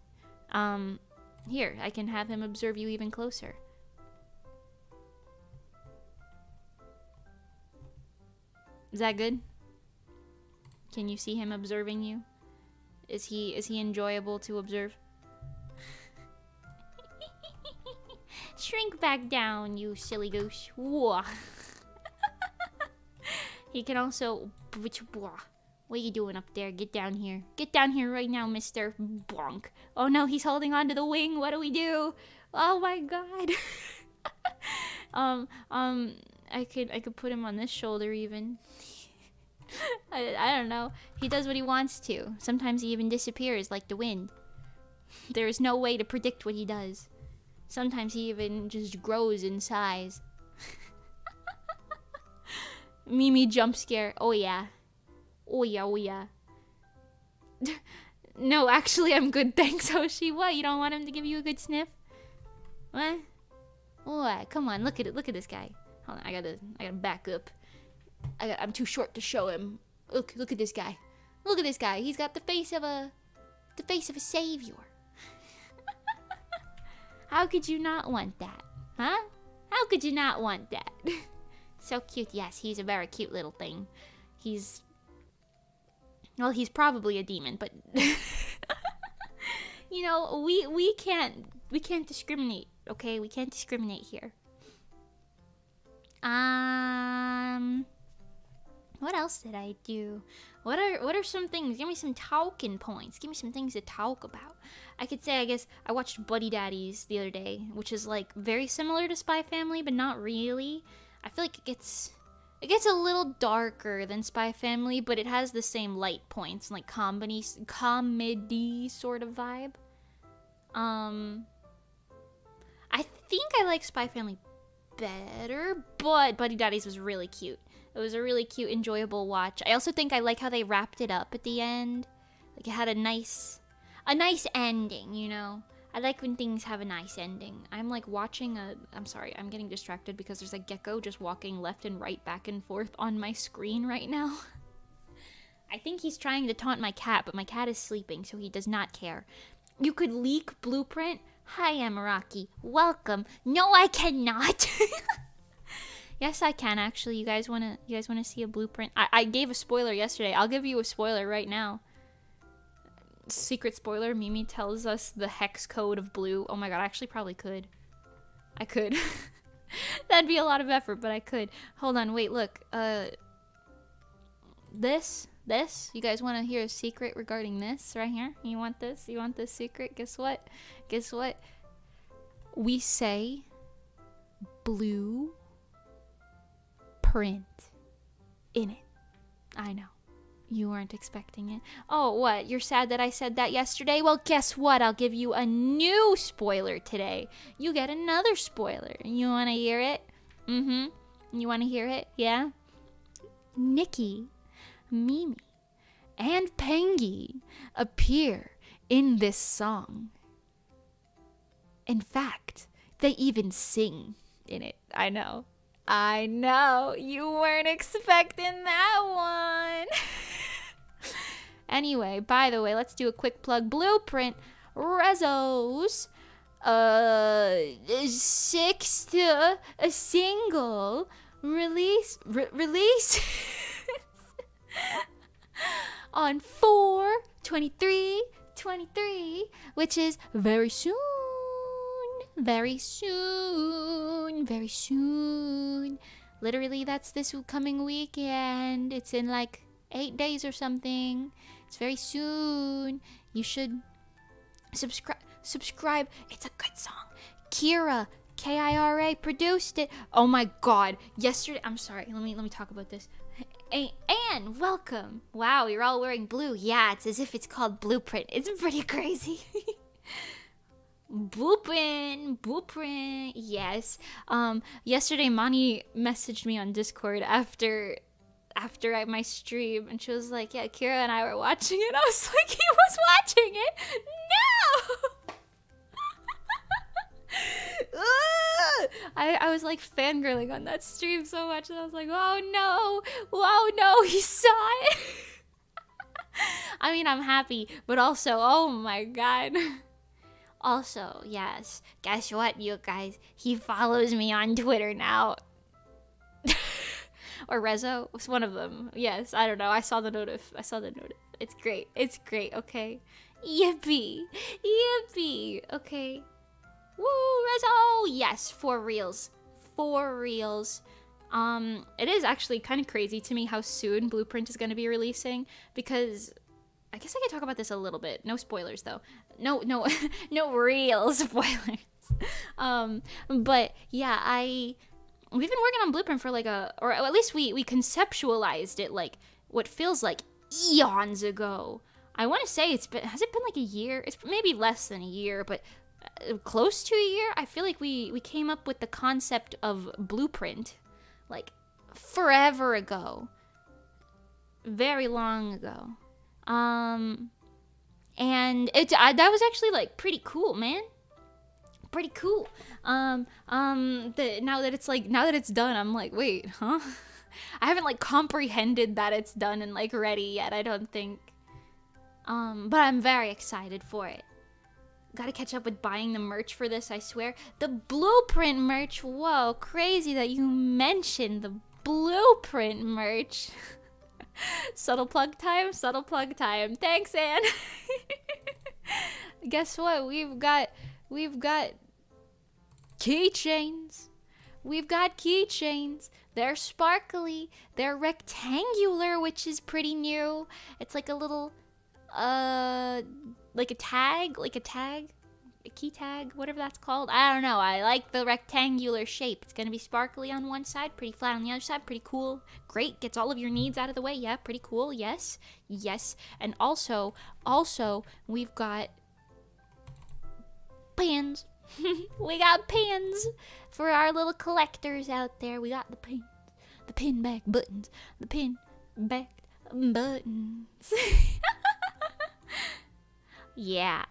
Here, I can have him observe you even closer. Is that good? Can you see him observing you? Is he enjoyable to observe? Shrink back down, you silly goose. Whoa. He can also... What are you doing up there? Get down here. Get down here right now, Mr. Bonk. Oh no, he's holding onto the wing. What do we do? Oh my god. I could put him on this shoulder even. I don't know. He does what he wants to. Sometimes he even disappears like the wind. There is no way to predict what he does. Sometimes he even just grows in size. Mimi jump scare. Oh yeah. Oh yeah. No, actually, I'm good, thanks, Hoshi. What? You don't want him to give you a good sniff? What? What? Come on, look at this guy. Hold on, I gotta back up. I'm too short to show him. Look at this guy. Look at this guy. He's got the face of a savior. How could you not want that? Huh? How could you not want that? So cute. Yes, he's a very cute little thing. He's probably a demon, but you know, we can't discriminate, okay? We can't discriminate here. What else did I do? What are some things? Give me some talking points. Give me some things to talk about. I could say, I guess, I watched Buddy Daddies the other day, which is like very similar to Spy Family, but not really. I feel like it gets a little darker than Spy Family, but it has the same light points and like comedy sort of vibe. I think I like Spy Family better, but Buddy Daddies was really cute. It was a really cute, enjoyable watch. I also think I like how they wrapped it up at the end. Like it had a nice ending, you know? I like when things have a nice ending. I'm like watching I'm sorry, I'm getting distracted because there's a gecko just walking left and right, back and forth on my screen right now. I think he's trying to taunt my cat, but my cat is sleeping, so he does not care. You could leak Blueprint? Hi, Amaraki. Welcome. No, I cannot. Yes, I can actually. You guys wanna see a blueprint? I gave a spoiler yesterday. I'll give you a spoiler right now. Secret spoiler, Mimi tells us the hex code of blue. Oh my god, I actually probably could. I could. That'd be a lot of effort, but I could. Hold on, wait, look. This? You guys want to hear a secret regarding this right here? You want this? You want this secret? Guess what? We say blue print in it. I know. You weren't expecting it. Oh, what? You're sad that I said that yesterday? Well, guess what? I'll give you a new spoiler today. You get another spoiler. You want to hear it? You want to hear it? Yeah? Nikki, Mimi, and Pengi appear in this song. In fact, They even sing in it. I know. You weren't expecting that one. Anyway, by the way, let's do a quick plug. Blueprint RESO's sixth a single release on 4/23/23, which is very soon. Literally, that's this coming weekend. It's in like 8 days or something. It's very soon. You should subscribe. It's a good song. Kira, Kira, produced it. Oh my god. Yesterday, I'm sorry. Let me talk about this. Anne, welcome. Wow, you're all wearing blue. Yeah, it's as if it's called Blueprint. It's pretty crazy. Blueprint. Yes. Yesterday, Mani messaged me on Discord after my stream, and she was like, yeah, Kira and I were watching it. I was like, he was watching it? No! I was like fangirling on that stream so much, and I was like, oh no, he saw it. I mean, I'm happy, but also, oh my god. Also, yes, guess what, you guys? He follows me on Twitter now. Or RESO, it's one of them. Yes, I don't know. I saw the notif. It's great, okay? Yippee. Okay. Woo, RESO! Yes, for reals. It is actually kind of crazy to me how soon Blueprint is going to be releasing, because I guess I could talk about this a little bit. No spoilers, though. No real spoilers. But yeah, we've been working on Blueprint for or at least we conceptualized it like what feels like eons ago. I want to say has it been like a year? It's maybe less than a year, but close to a year. I feel like we came up with the concept of Blueprint like forever ago, very long ago. And that was actually like pretty cool, man. Pretty cool. Now that it's done, I'm like, wait, huh? I haven't like comprehended that it's done and like ready yet, I don't think. But I'm very excited for it. Gotta catch up with buying the merch for this, I swear. The Blueprint merch, whoa, crazy that you mentioned the Blueprint merch. Subtle plug time. Thanks, Anne. Guess what? We've got keychains. They're sparkly. They're rectangular, which is pretty new. It's like a little, like a key tag, whatever that's called. I don't know. I like the rectangular shape. It's gonna be sparkly on one side, pretty flat on the other side. Pretty cool. Great. Gets all of your needs out of the way. Yeah, pretty cool. Yes. And also, we've got pins. We got pins for our little collectors out there. We got the pins, the pin back buttons. Yeah,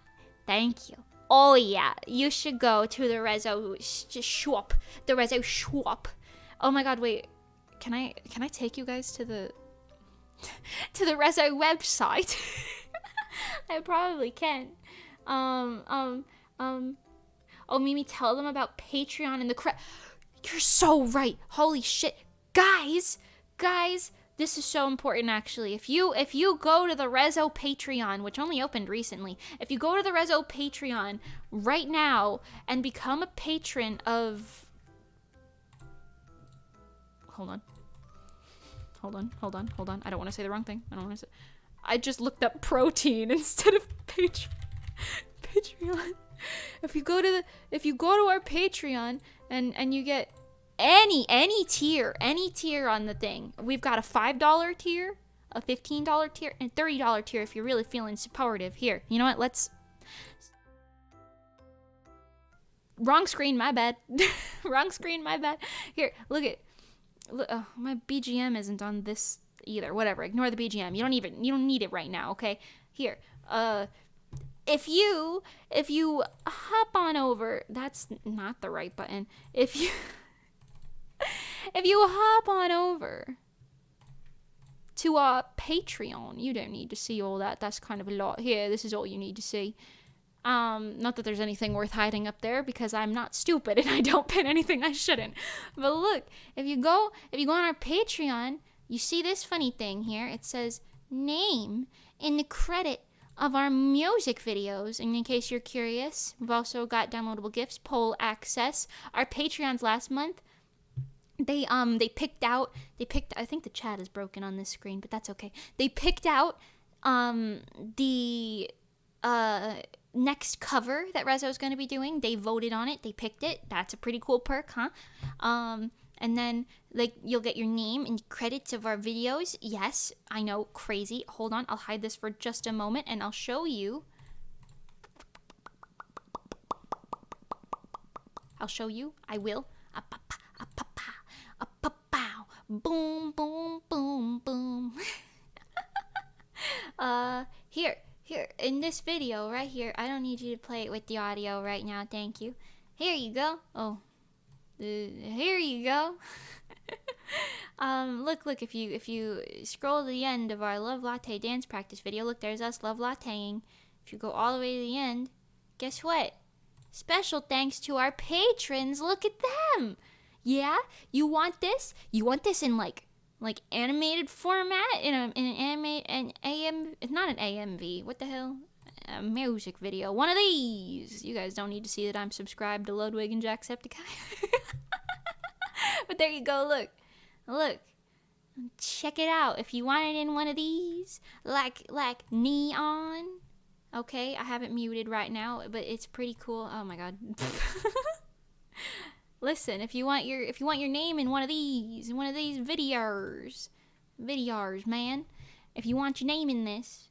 thank you. Oh yeah, you should go to the RESO shop. Oh my god, wait. Can I take you guys to the RESO website? I probably can. Oh, Mimi, tell them about Patreon and the You're so right. Holy shit. Guys, this is so important, actually. If you go to the RESO Patreon, which only opened recently, if you go to the RESO Patreon right now and become a patron of... Hold on. I don't want to say the wrong thing. I just looked up protein instead of Patreon. If you go to our Patreon and you get any tier on the thing, we've got a $5 tier, a $15 tier, and $30 tier if you're really feeling supportive. Here, you know what? Let's. Wrong screen, my bad. Here, look, my BGM isn't on this either. Whatever, ignore the BGM. You don't need it right now, okay? Here, if you hop on over, that's not the right button. If you if you hop on over to our Patreon, you don't need to see all that. That's kind of a lot. Here, this is all you need to see. Not that there's anything worth hiding up there, because I'm not stupid and I don't pin anything I shouldn't. But look, if you go on our Patreon, you see this funny thing here. It says name in the credit of our music videos. And in case you're curious, we've also got downloadable gifts, poll access. Our Patreons last month, they picked, I think the chat is broken on this screen, but that's okay. They picked out the next cover that RESO is going to be doing. They voted on it. They picked it. That's a pretty cool perk, huh? And then like you'll get your name and credits of our videos. Yes, I know, crazy. Hold on, I'll hide this for just a moment and I'll show you. I will. Boom, boom, boom, boom. Here, in this video right here, I don't need you to play it with the audio right now, thank you. Here you go. Oh, here you go. Look, if you scroll to the end of our Love Latte dance practice video, look, there's us love latteing. If you go all the way to the end, guess what? Special thanks to our patrons. Look at them. Yeah, you want this? You want this in like animated format, in an it's not an AMV. What the hell? A music video. One of these. You guys don't need to see that I'm subscribed to Ludwig and Jacksepticeye. But there you go. Look. Check it out. If you want it in one of these, like neon. Okay, I have it muted right now, but it's pretty cool. Oh my god. Listen, if you want your name in one of these videos, man. If you want your name in this,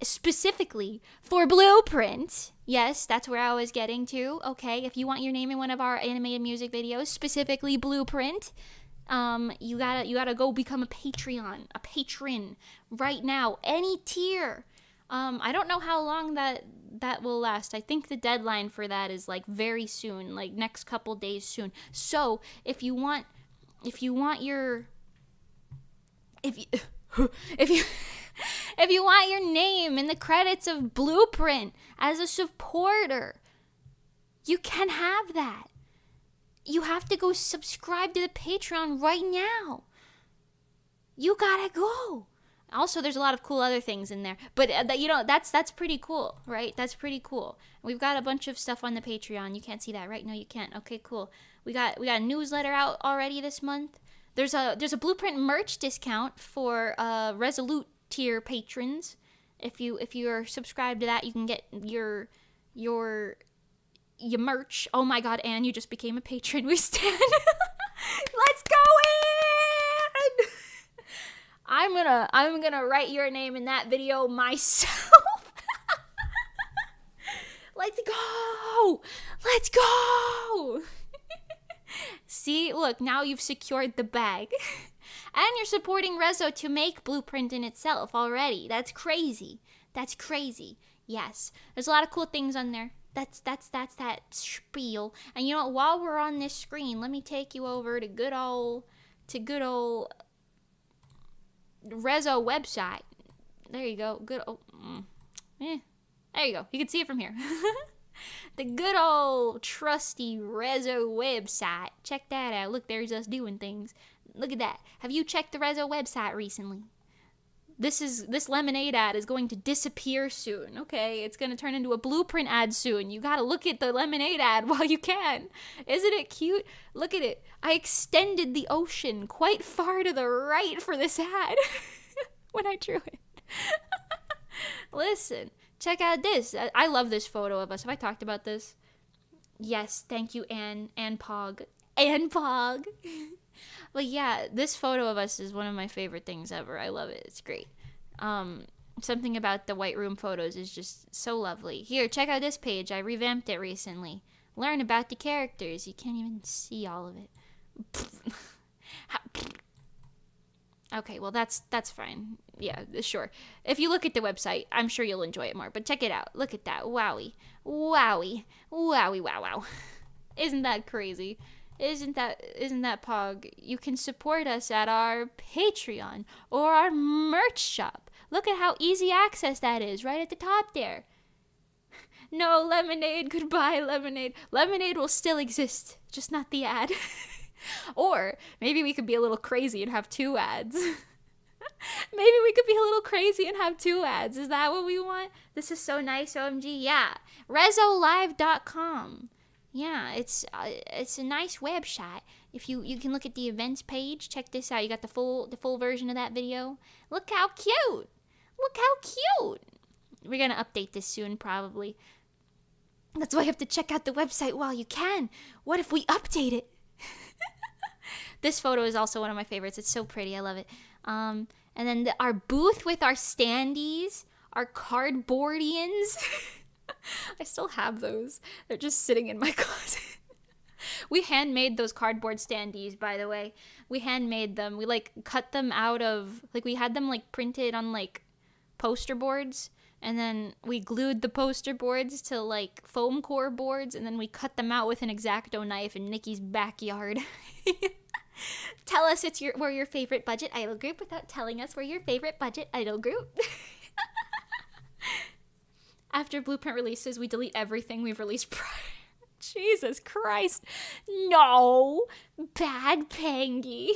specifically for Blueprint, yes, that's where I was getting to. Okay, if you want your name in one of our animated music videos, specifically Blueprint, you gotta go become a patron right now. Any tier. I don't know how long that will last. I think the deadline for that is like very soon, like next couple days soon. So if you want your name in the credits of Blueprint as a supporter, you can have that. You have to go subscribe to the Patreon right now. You gotta go. Also, there's a lot of cool other things in there, but that's pretty cool, right? That's pretty cool. We've got a bunch of stuff on the Patreon. You can't see that, right? No, you can't. Okay, cool. We got a newsletter out already this month. There's a Blueprint merch discount for Resolute tier patrons. If you are subscribed to that, you can get your merch. Oh my god, Anne, you just became a patron. We stand. Let's go, Anne. I'm gonna write your name in that video myself. Let's go. See, look, now you've secured the bag. And you're supporting RESO to make Blueprint in itself already. That's crazy. Yes, there's a lot of cool things on there. That's that spiel. And you know what, while we're on this screen, let me take you over to good old RESO website. There you go. There you go. You can see it from here. The good old trusty RESO website. Check that out. Look, there's us doing things. Look at that. Have you checked the RESO website recently? This lemonade ad is going to disappear soon, okay? It's going to turn into a Blueprint ad soon. You got to look at the lemonade ad while you can. Isn't it cute? Look at it. I extended the ocean quite far to the right for this ad when I drew it. Listen, check out this. I love this photo of us. Have I talked about this? Yes, thank you, Anne Pog. Anne Pog. But yeah, this photo of us is one of my favorite things ever. I love it. It's great. Something about the White Room photos is just so lovely. Here, check out this page. I revamped it recently. Learn about the characters. You can't even see all of it. Okay, well that's fine. Yeah, sure. If you look at the website, I'm sure you'll enjoy it more. But check it out. Look at that. Wowie. Wowie. Wowie wow wow. Isn't that crazy? Isn't that pog? You can support us at our Patreon or our merch shop. Look at how easy access that is right at the top there. No lemonade, goodbye lemonade. Lemonade will still exist, just not the ad. Or maybe we could be a little crazy and have 2 ads. Maybe we could be a little crazy and have 2 ads. Is that what we want? This is so nice, OMG. Yeah. RESOLive.com. Yeah, it's a nice website. If you can look at the events page, check this out. You got the full version of that video. Look how cute. Look how cute. We're going to update this soon probably. That's why you have to check out the website while you can. What if we update it? This photo is also one of my favorites. It's so pretty. I love it. And then our booth with our standees, our cardboardians. I still have those. They're just sitting in my closet. We handmade those cardboard standees, by the way. We handmade them. We cut them out of we had them printed on poster boards, and then we glued the poster boards to foam core boards, and then we cut them out with an X-Acto knife in Nikki's backyard. Tell us we're your favorite budget idol group without telling us we're your favorite budget idol group. After Blueprint releases, we delete everything we've released prior. Jesus Christ. No. Bad Pengy.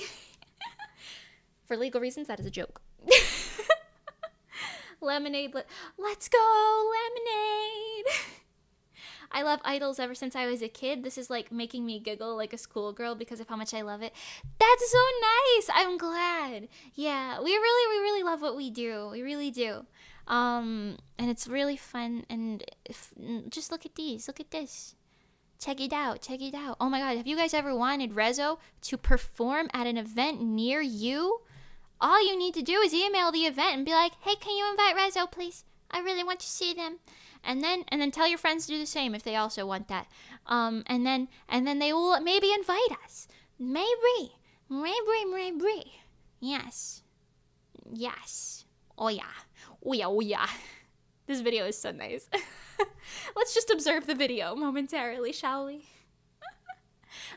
For legal reasons, that is a joke. Lemonade. Let's go, lemonade. I love idols ever since I was a kid. This is making me giggle like a schoolgirl because of how much I love it. That's so nice. I'm glad. Yeah, we really love what we do. We really do. And it's really fun. And just look at these. Look at this. Check it out. Check it out. Oh my God. Have you guys ever wanted RESO to perform at an event near you? All you need to do is email the event and be like, hey, can you invite RESO, please? I really want to see them. And then tell your friends to do the same if they also want that. And then they will maybe invite us. Maybe. Yes. Yes. Oh yeah. Oh yeah, oh yeah. This video is so nice. Let's just observe the video momentarily, shall we?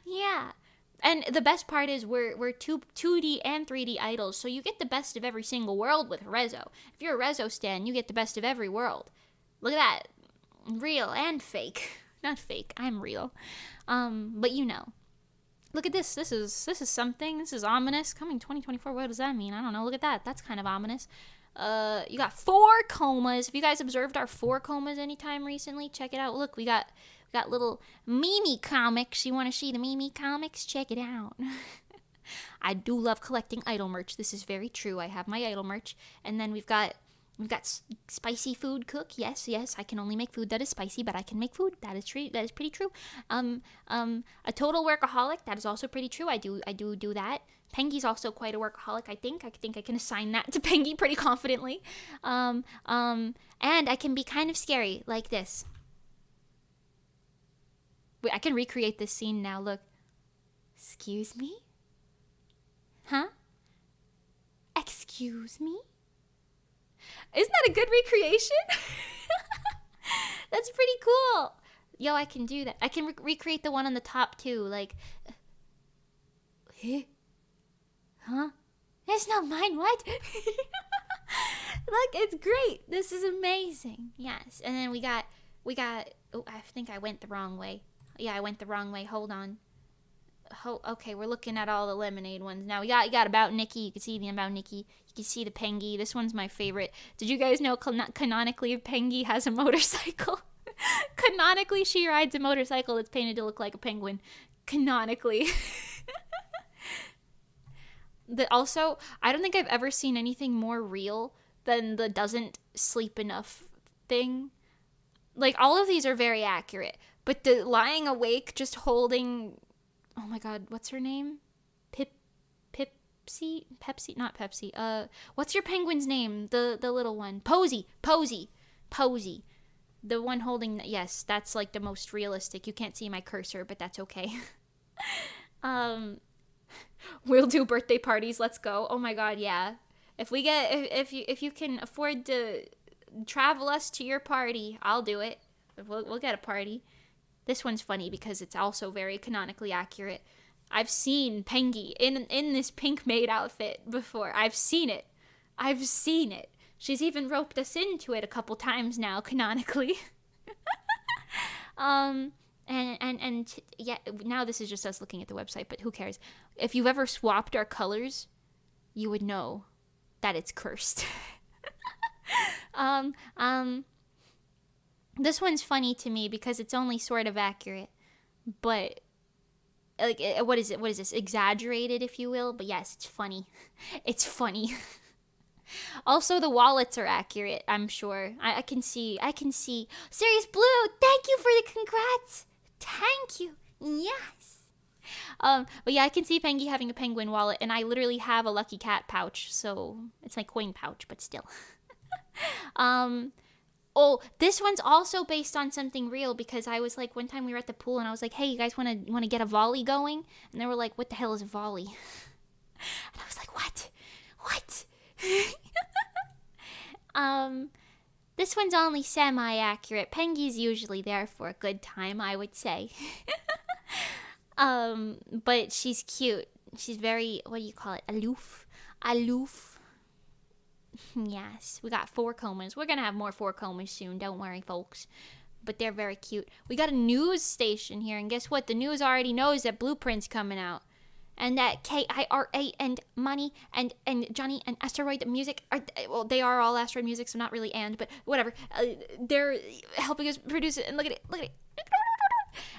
Yeah. And the best part is we're 2D and 3D idols, so you get the best of every single world with RESO. If you're a RESO stan, you get the best of every world. Look at that. Real and fake. Not fake. I'm real. But you know. Look at this. This is something. This is ominous. Coming 2024. What does that mean? I don't know. Look at that. That's kind of ominous. You got 4 comas. If you guys observed our 4 comas anytime recently, check it out. Look, we got little Mimi comics. You want to see the Mimi comics? Check it out. I do love collecting idol merch. This is very true. I have my idol merch. And then we've got spicy food cook. Yes, I can only make food that is spicy, but I can make food. That is true. That is pretty true. A total workaholic. That is also pretty true. I do that. Pengy's also quite a workaholic, I think. I think I can assign that to Pengy pretty confidently. And I can be kind of scary, like this. Wait, I can recreate this scene now. Look. Excuse me? Huh? Excuse me? Isn't that a good recreation? That's pretty cool. Yo, I can do that. I can recreate the one on the top too. Like, huh? That's not mine. What? Look, it's great. This is amazing. Yes. And then we got. Oh, I think I went the wrong way. Yeah, I went the wrong way. Hold on. Okay, we're looking at all the lemonade ones now. You got About Nikki. You can see the About Nikki. You can see the Pengy. This one's my favorite. Did you guys know canonically Pengy has a motorcycle? Canonically, she rides a motorcycle that's painted to look like a penguin. Canonically. Also, I don't think I've ever seen anything more real than the doesn't sleep enough thing. Like, all of these are very accurate. But the lying awake, just holding... Oh my God, what's her name? Pepsi? Not Pepsi. What's your penguin's name? The little one. Posy. The one holding... Yes, that's like the most realistic. You can't see my cursor, but that's okay. We'll do birthday parties. Let's go. Oh my god, yeah. If you can afford to travel us to your party, I'll do it. We'll get a party. This one's funny because it's also very canonically accurate. I've seen Pengy in this pink maid outfit before. I've seen it. She's even roped us into it a couple times now, canonically. Yeah, now this is just us looking at the website, but who cares? If you've ever swapped our colors, you would know that it's cursed. This one's funny to me because it's only sort of accurate, but like, what is it? What is this? Exaggerated, if you will. But yes, it's funny. It's funny. Also, the wallets are accurate, I'm sure. I can see. Serious Blue, thank you for the congrats. Thank you. Yes. But yeah, I can see Pengy having a penguin wallet, and I literally have a Lucky Cat pouch, so it's my coin pouch, but still. Oh, this one's also based on something real, because I was like, one time we were at the pool and I was like, hey, you guys want to get a volley going? And they were like, what the hell is a volley? And I was like, what? This one's only semi-accurate. Pengy's usually there for a good time, I would say. But she's cute. She's very, what do you call it? Aloof. Yes, we got 4 comas. We're gonna have more 4 comas soon, don't worry, folks. But they're very cute. We got a news station here, and guess what? The news already knows that Blueprint's coming out. And that Kira and Money and Johnny and Asteroid Music are, well, they are all Asteroid Music, so not really but whatever. They're helping us produce it, and look at it.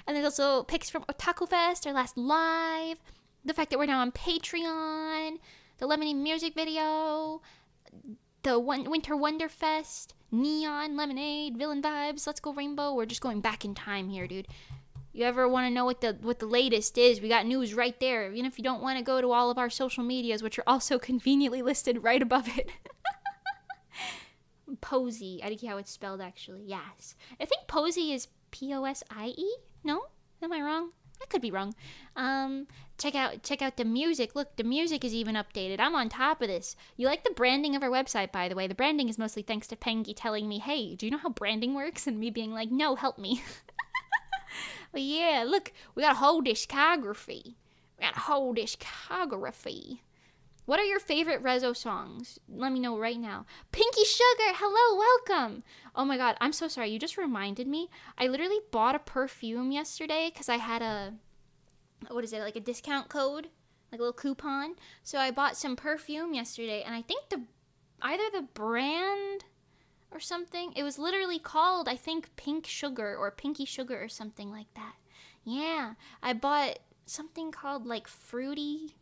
And there's also pics from Otaku Fest, our last live. The fact that we're now on Patreon. The Lemony music video. The Winter Wonder Fest. Neon, Lemonade, Villain Vibes, Let's Go Rainbow. We're just going back in time here, dude. You ever want to know what the latest is? We got news right there. Even if you don't want to go to all of our social medias, which are also conveniently listed right above it. Posy. I think how it's spelled, actually. Yes. I think Posy is P-O-S-I-E? No? Am I wrong? I could be wrong. Check out the music. Look, the music is even updated. I'm on top of this. You like the branding of our website, by the way. The branding is mostly thanks to Pengy telling me, hey, do you know how branding works? And me being like, no, help me. But yeah, look, we got a whole discography. What are your favorite RESO songs? Let me know right now. Pinky Sugar, hello, welcome. Oh my god, I'm so sorry. You just reminded me. I literally bought a perfume yesterday because I had like a discount code, like a little coupon. So I bought some perfume yesterday, and I think either the brand or something, it was literally called, I think, Pink Sugar or Pinky Sugar or something like that. Yeah, I bought something called like Fruity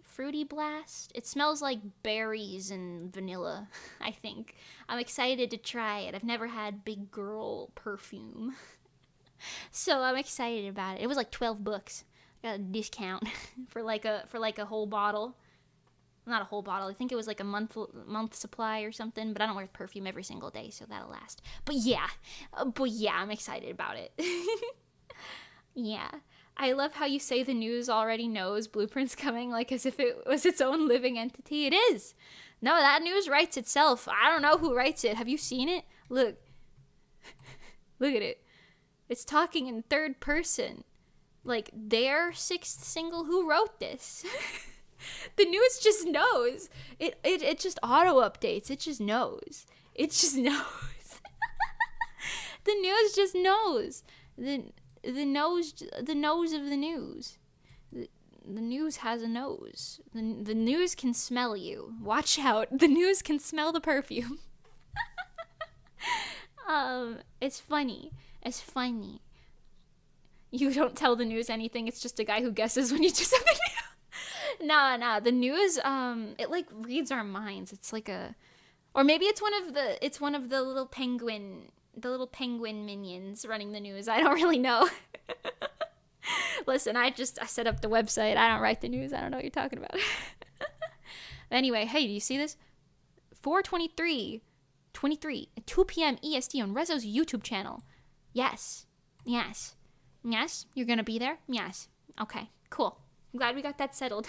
Blast. It smells like berries and vanilla, I think. I'm excited to try it. I've never had big girl perfume. So I'm excited about it. It was like $12. I got a discount for like a whole bottle. Not a whole bottle. I think it was like a month supply or something, but I don't wear perfume every single day, so that'll last. But yeah, I'm excited about it. Yeah. I love how you say the news already knows Blueprint's coming, like as if it was its own living entity. It is. No, that news writes itself. I don't know who writes it. Have you seen it? Look. Look at it. It's talking in third person. Like, their 6th single. Who wrote this? The news just knows. It just auto updates. It just knows. The news just knows. The nose of the news. The news has a nose. The news can smell you. Watch out. The news can smell the perfume. It's funny. You don't tell the news anything. It's just a guy who guesses when you do something new. Nah. The news, it like reads our minds. It's like or maybe it's one of the little penguin minions running the news. I don't really know. Listen, I set up the website. I don't write the news. I don't know what you're talking about. Anyway, hey, do you see this? 4:23 at 2 p.m. EST on RESO's YouTube channel. Yes, you're gonna be there? Yes. Okay, cool. I'm glad we got that settled.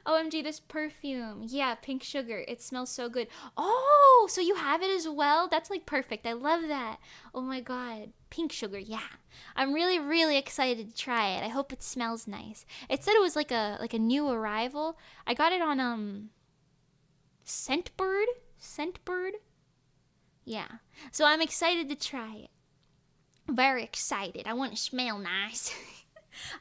OMG, this perfume. Yeah, pink sugar. It smells so good. Oh, so you have it as well? That's like perfect. I love that. Oh my god. Pink sugar, yeah. I'm really, really excited to try it. I hope it smells nice. It said it was like a new arrival. I got it on Scentbird? Scentbird? Yeah. So I'm excited to try it. Very excited. I want to smell nice.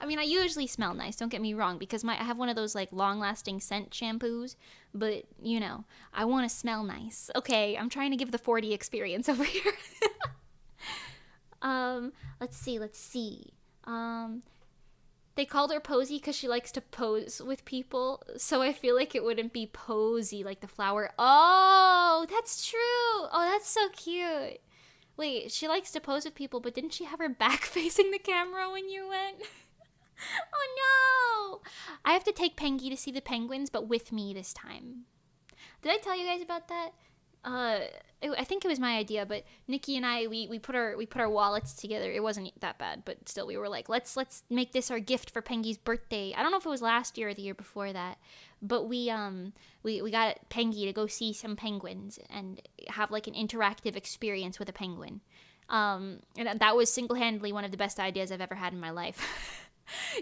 I mean, I usually smell nice, don't get me wrong, because I have one of those like long-lasting scent shampoos, but you know, I want to smell nice. Okay, I'm trying to give the 40 experience over here. Let's see. They called her Posy because she likes to pose with people, so I feel like it wouldn't be Posy like the flower. Oh, that's true. Oh, that's so cute. Wait, she likes to pose with people, but didn't she have her back facing the camera when you went? Oh no! I have to take Pengy to see the penguins, but with me this time. Did I tell you guys about that? I think it was my idea, but Nikki and I we put our wallets together. It wasn't that bad, but still we were like, let's make this our gift for Pengy's birthday. I don't know if it was last year or the year before that, but we got Pengy to go see some penguins and have like an interactive experience with a penguin. And that was single-handedly one of the best ideas I've ever had in my life.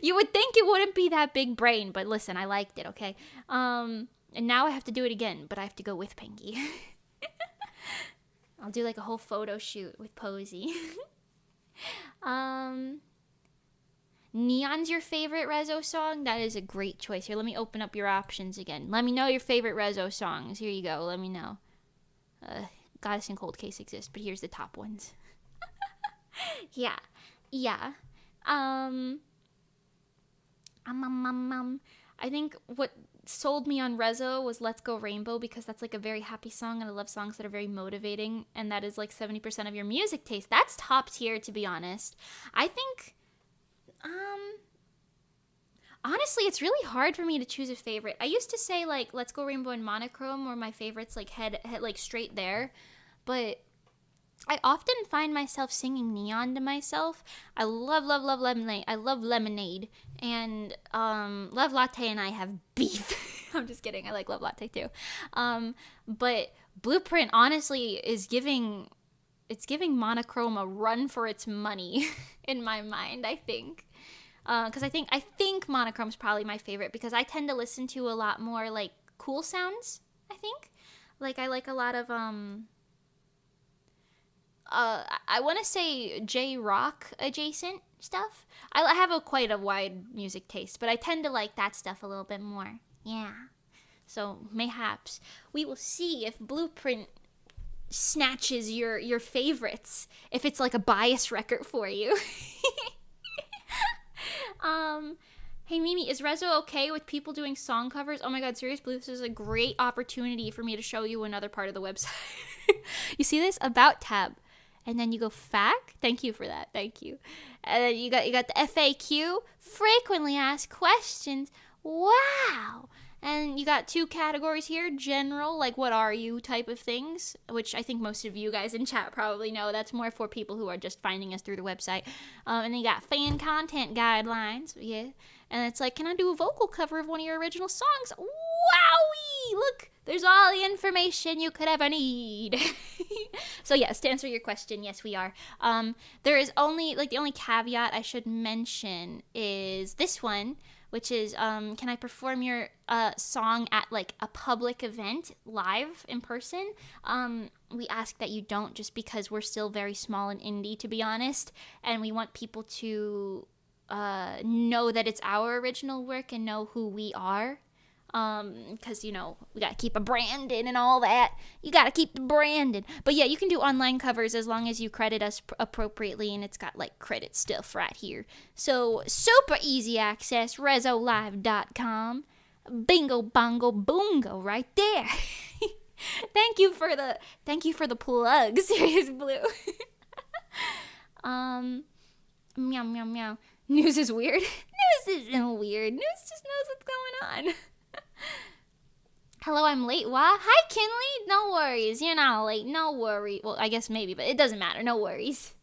You would think it wouldn't be that big brain, but listen, I liked it, okay? And now I have to do it again, but I have to go with Pengy. I'll do like a whole photo shoot with Posy. Neon's your favorite RESO song? That is a great choice. Here, let me open up your options again. Let me know your favorite RESO songs. Here you go. Let me know. Goddess and Cold Case exist, but here's the top ones. Yeah. I think what sold me on RESO was Let's Go Rainbow, because that's like a very happy song, and I love songs that are very motivating, and that is like 70% of your music taste. That's top tier, to be honest. I think, honestly, it's really hard for me to choose a favorite. I used to say like Let's Go Rainbow and Monochrome were my favorites, like head like straight there, but I often find myself singing Neon to myself. I love Lemonade. I love Lemonade. And Love Latte and I have beef. I'm just kidding. I like Love Latte too. But Blueprint honestly is giving Monochrome a run for its money in my mind, I think. Because I think Monochrome's probably my favorite, because I tend to listen to a lot more like cool sounds, I think. Like I like a lot of I want to say J-rock adjacent stuff. I have quite a wide music taste, but I tend to like that stuff a little bit more. Yeah. So mayhaps we will see if Blueprint snatches your favorites, if it's like a bias record for you. Hey Mimi, is RESO okay with people doing song covers? Oh my god, Serious Blue, this is a great opportunity for me to show you another part of the website. You see this? About tab. And then you go FAQ. Thank you for that. Thank you. And then you got the FAQ, frequently asked questions. Wow. And you got 2 categories here, general, like what are you type of things, which I think most of you guys in chat probably know. That's more for people who are just finding us through the website. And then you got fan content guidelines, yeah. And it's like, can I do a vocal cover of one of your original songs? Wowie! Look, there's all the information you could ever need. So yes, to answer your question, yes, we are. There is only, like, the only caveat I should mention is this one, which is, can I perform your song at, like, a public event live in person? We ask that you don't, just because we're still very small and indie, to be honest, and we want people to know that it's our original work and know who we are. Because, you know, we gotta keep a branding and all that. You gotta keep the branding. But yeah, you can do online covers as long as you credit us appropriately, and it's got, like, credit stuff right here. So, super easy access, RESOLive.com. Bingo, bongo, boongo, right there. Thank you for the plug, Serious Blue. Meow, meow, meow. News is weird. News isn't weird. News just knows what's going on. Hello, I'm late. What? Hi, Kinley. No worries. You're not late. No worry. Well, I guess maybe, but it doesn't matter. No worries.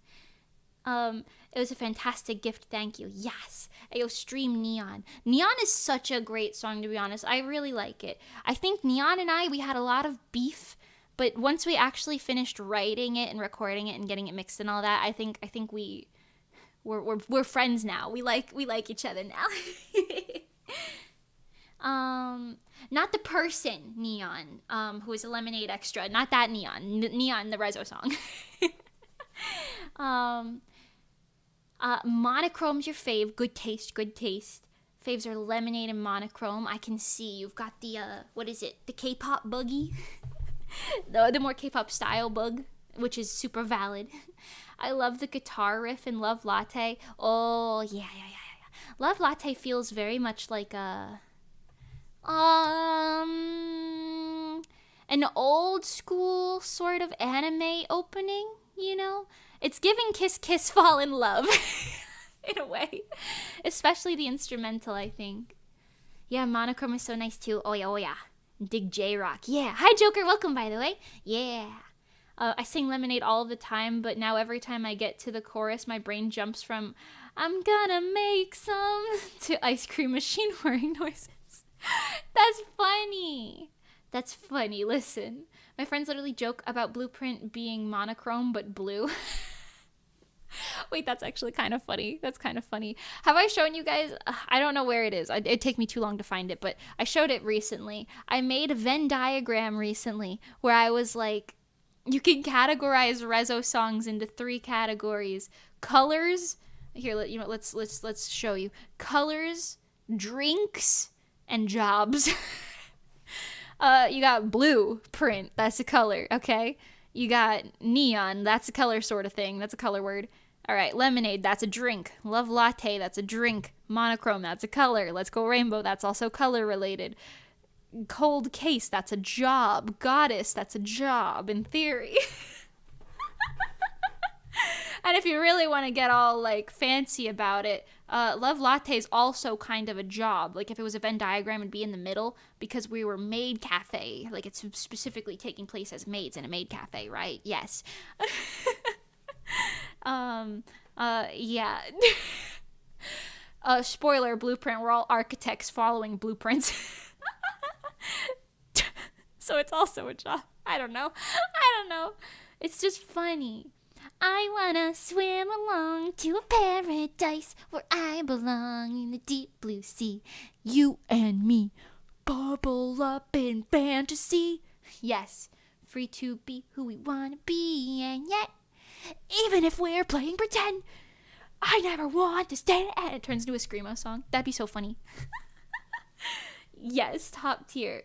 It was a fantastic gift, thank you. Yes. Ayo, stream Neon. Neon is such a great song, to be honest. I really like it. I think Neon and we had a lot of beef, but once we actually finished writing it and recording it and getting it mixed and all that, I think we're friends now. We like each other now. Not the person Neon, who is a Lemonade extra. Not that Neon. Neon, the RESO song. Monochrome's your fave. Good taste, good taste. Faves are Lemonade and Monochrome. I can see you've got the, what is it? The K-pop buggy? the more K-pop style bug, which is super valid. I love the guitar riff in Love Latte. Oh, yeah. Love Latte feels very much like an old school sort of anime opening, you know? It's giving Kiss Kiss Fall in Love, in a way. Especially the instrumental, I think. Yeah, Monochrome is so nice too. Oh yeah. Dig J-Rock. Yeah. Hi, Joker. Welcome, by the way. Yeah. I sing Lemonade all the time, but now every time I get to the chorus, my brain jumps from, I'm gonna make some, to Ice Cream Machine whirring noises. That's funny. That's funny. Listen. My friends literally joke about Blueprint being monochrome, but blue. Wait, that's actually kind of funny. That's kind of funny. Have I shown you guys? I don't know where it is. It'd take me too long to find it, but I showed it recently. I made a Venn diagram recently where I was like, you can categorize RESO songs into 3 categories. Colors. Here, let's show you. Colors, drinks, and jobs. You got Blueprint. That's a color, okay? You got Neon, that's a color sort of thing. That's a color word. All right, Lemonade, that's a drink. Love Latte, that's a drink. Monochrome, that's a color. Let's Go Rainbow, that's also color related. Cold Case, that's a job. Goddess, that's a job, in theory. And if you really want to get all, like, fancy about it, Love Latte is also kind of a job. Like, if it was a Venn diagram, it'd be in the middle, because we were maid cafe. Like, it's specifically taking place as maids in a maid cafe, right? Yes. Yeah. Spoiler, Blueprint, we're all architects following blueprints. So it's also a job. I don't know. It's just funny. I wanna swim along to a paradise where I belong in the deep blue sea. You and me, bubble up in fantasy. Yes, free to be who we wanna be, and yet, even if we're playing pretend, I never want to stay. And it turns into a Screamo song. That'd be so funny. Yes, top tier.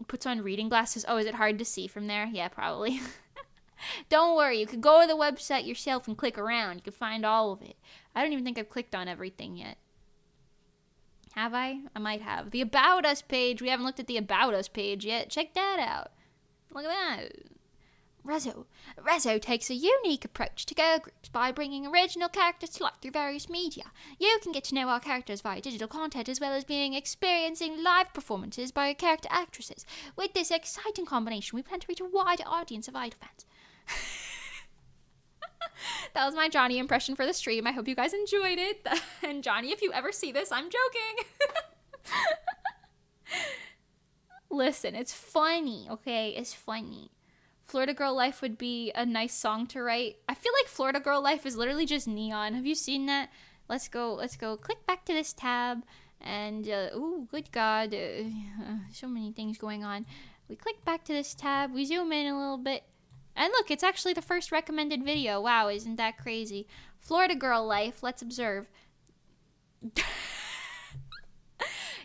Puts on reading glasses. Oh, is it hard to see from there? Yeah, probably. Don't worry, you could go to the website yourself and click around. You can find all of it. I don't even think I've clicked on everything yet. Have I? I might have. The About Us page. We haven't looked at the About Us page yet. Check that out. Look at that. RESO takes a unique approach to girl groups by bringing original characters to life through various media. You can get to know our characters via digital content as well as experiencing live performances by our character actresses. With this exciting combination, we plan to reach a wider audience of idol fans. That was my Johnny impression for the stream. I hope you guys enjoyed it. And Johnny, if you ever see this, I'm joking. Listen, it's funny, okay? It's funny. Florida Girl Life would be a nice song to write. I feel like Florida Girl Life is literally just Neon. Have you seen that? Let's go. Click back to this tab. And, oh, good God. So many things going on. We click back to this tab. We zoom in a little bit. And look, it's actually the first recommended video. Wow, isn't that crazy? Florida Girl Life. Let's observe.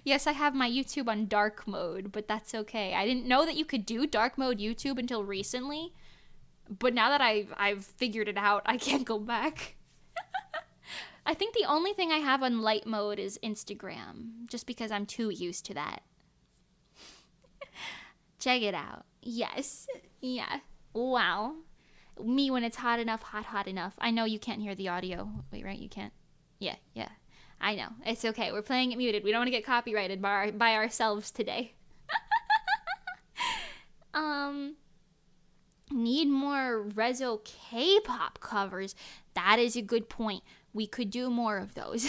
Yes, I have my YouTube on dark mode, but that's okay. I didn't know that you could do dark mode YouTube until recently. But now that I've figured it out, I can't go back. I think the only thing I have on light mode is Instagram, just because I'm too used to that. Check it out. Yes. Yeah. Wow. Me when it's hot enough, hot enough. I know you can't hear the audio. Wait, right? You can't? Yeah. I know. It's okay. We're playing it muted. We don't want to get copyrighted by ourselves today. Need more RESO K-pop covers. That is a good point. We could do more of those.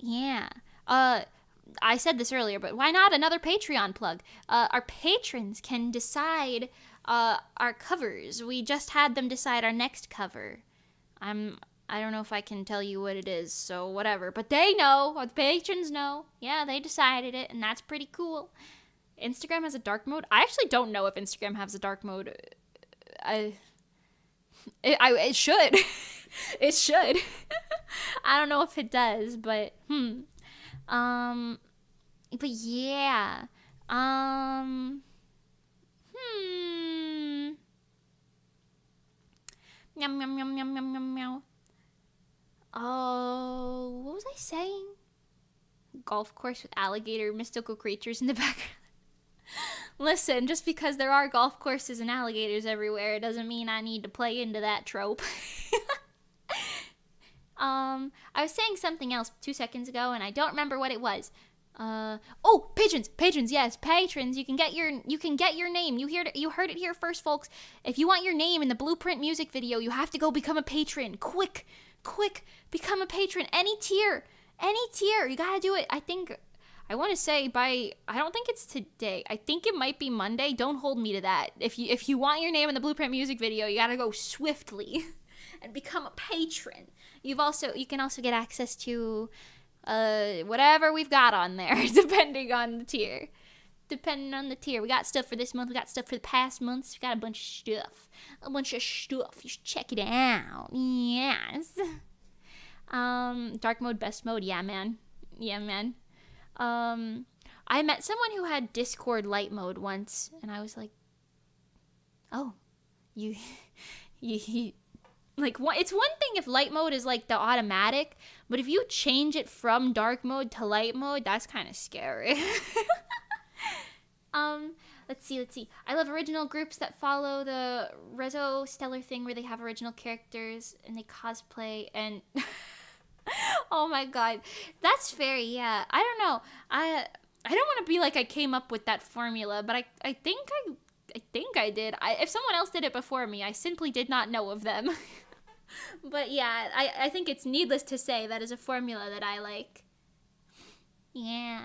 Yeah. I said this earlier, but why not another Patreon plug? Our patrons can decide our covers. We just had them decide our next cover. I don't know if I can tell you what it is, so whatever. But they know, the patrons know. Yeah, they decided it, and that's pretty cool. Instagram has a dark mode. I actually don't know if Instagram has a dark mode. It should. It should. I don't know if it does, but but yeah. Yum yum yum yum yum yum meow. Oh, what was I saying? Golf course with alligator mystical creatures in the background. Listen, just because there are golf courses and alligators everywhere, it doesn't mean I need to play into that trope. I was saying something else 2 seconds ago, and I don't remember what it was. Patrons, yes, patrons. You can get your name. You heard it here first, folks. If you want your name in the Blueprint music video, you have to go become a patron. Quick, become a patron. Any tier. You gotta do it. I want to say I don't think it's today. I think it might be Monday. Don't hold me to that. If you want your name in the Blueprint music video, you gotta go swiftly and become a patron. You can also get access to whatever we've got on there, depending on the tier. We got stuff for this month. We got stuff for the past months. We got a bunch of stuff. You should check it out. Yes. Dark mode, best mode. Yeah, man. I met someone who had Discord light mode once, and I was like, oh, you like, it's one thing if light mode is like the automatic, but if you change it from dark mode to light mode, that's kind of scary. Let's see. I love original groups that follow the RESO stellar thing where they have original characters and they cosplay and oh my god, that's fair. Yeah, I don't know. I don't want to be like I came up with that formula, but I think I did. If someone else did it before me, I simply did not know of them. But yeah, I think it's needless to say that is a formula that I like. Yeah,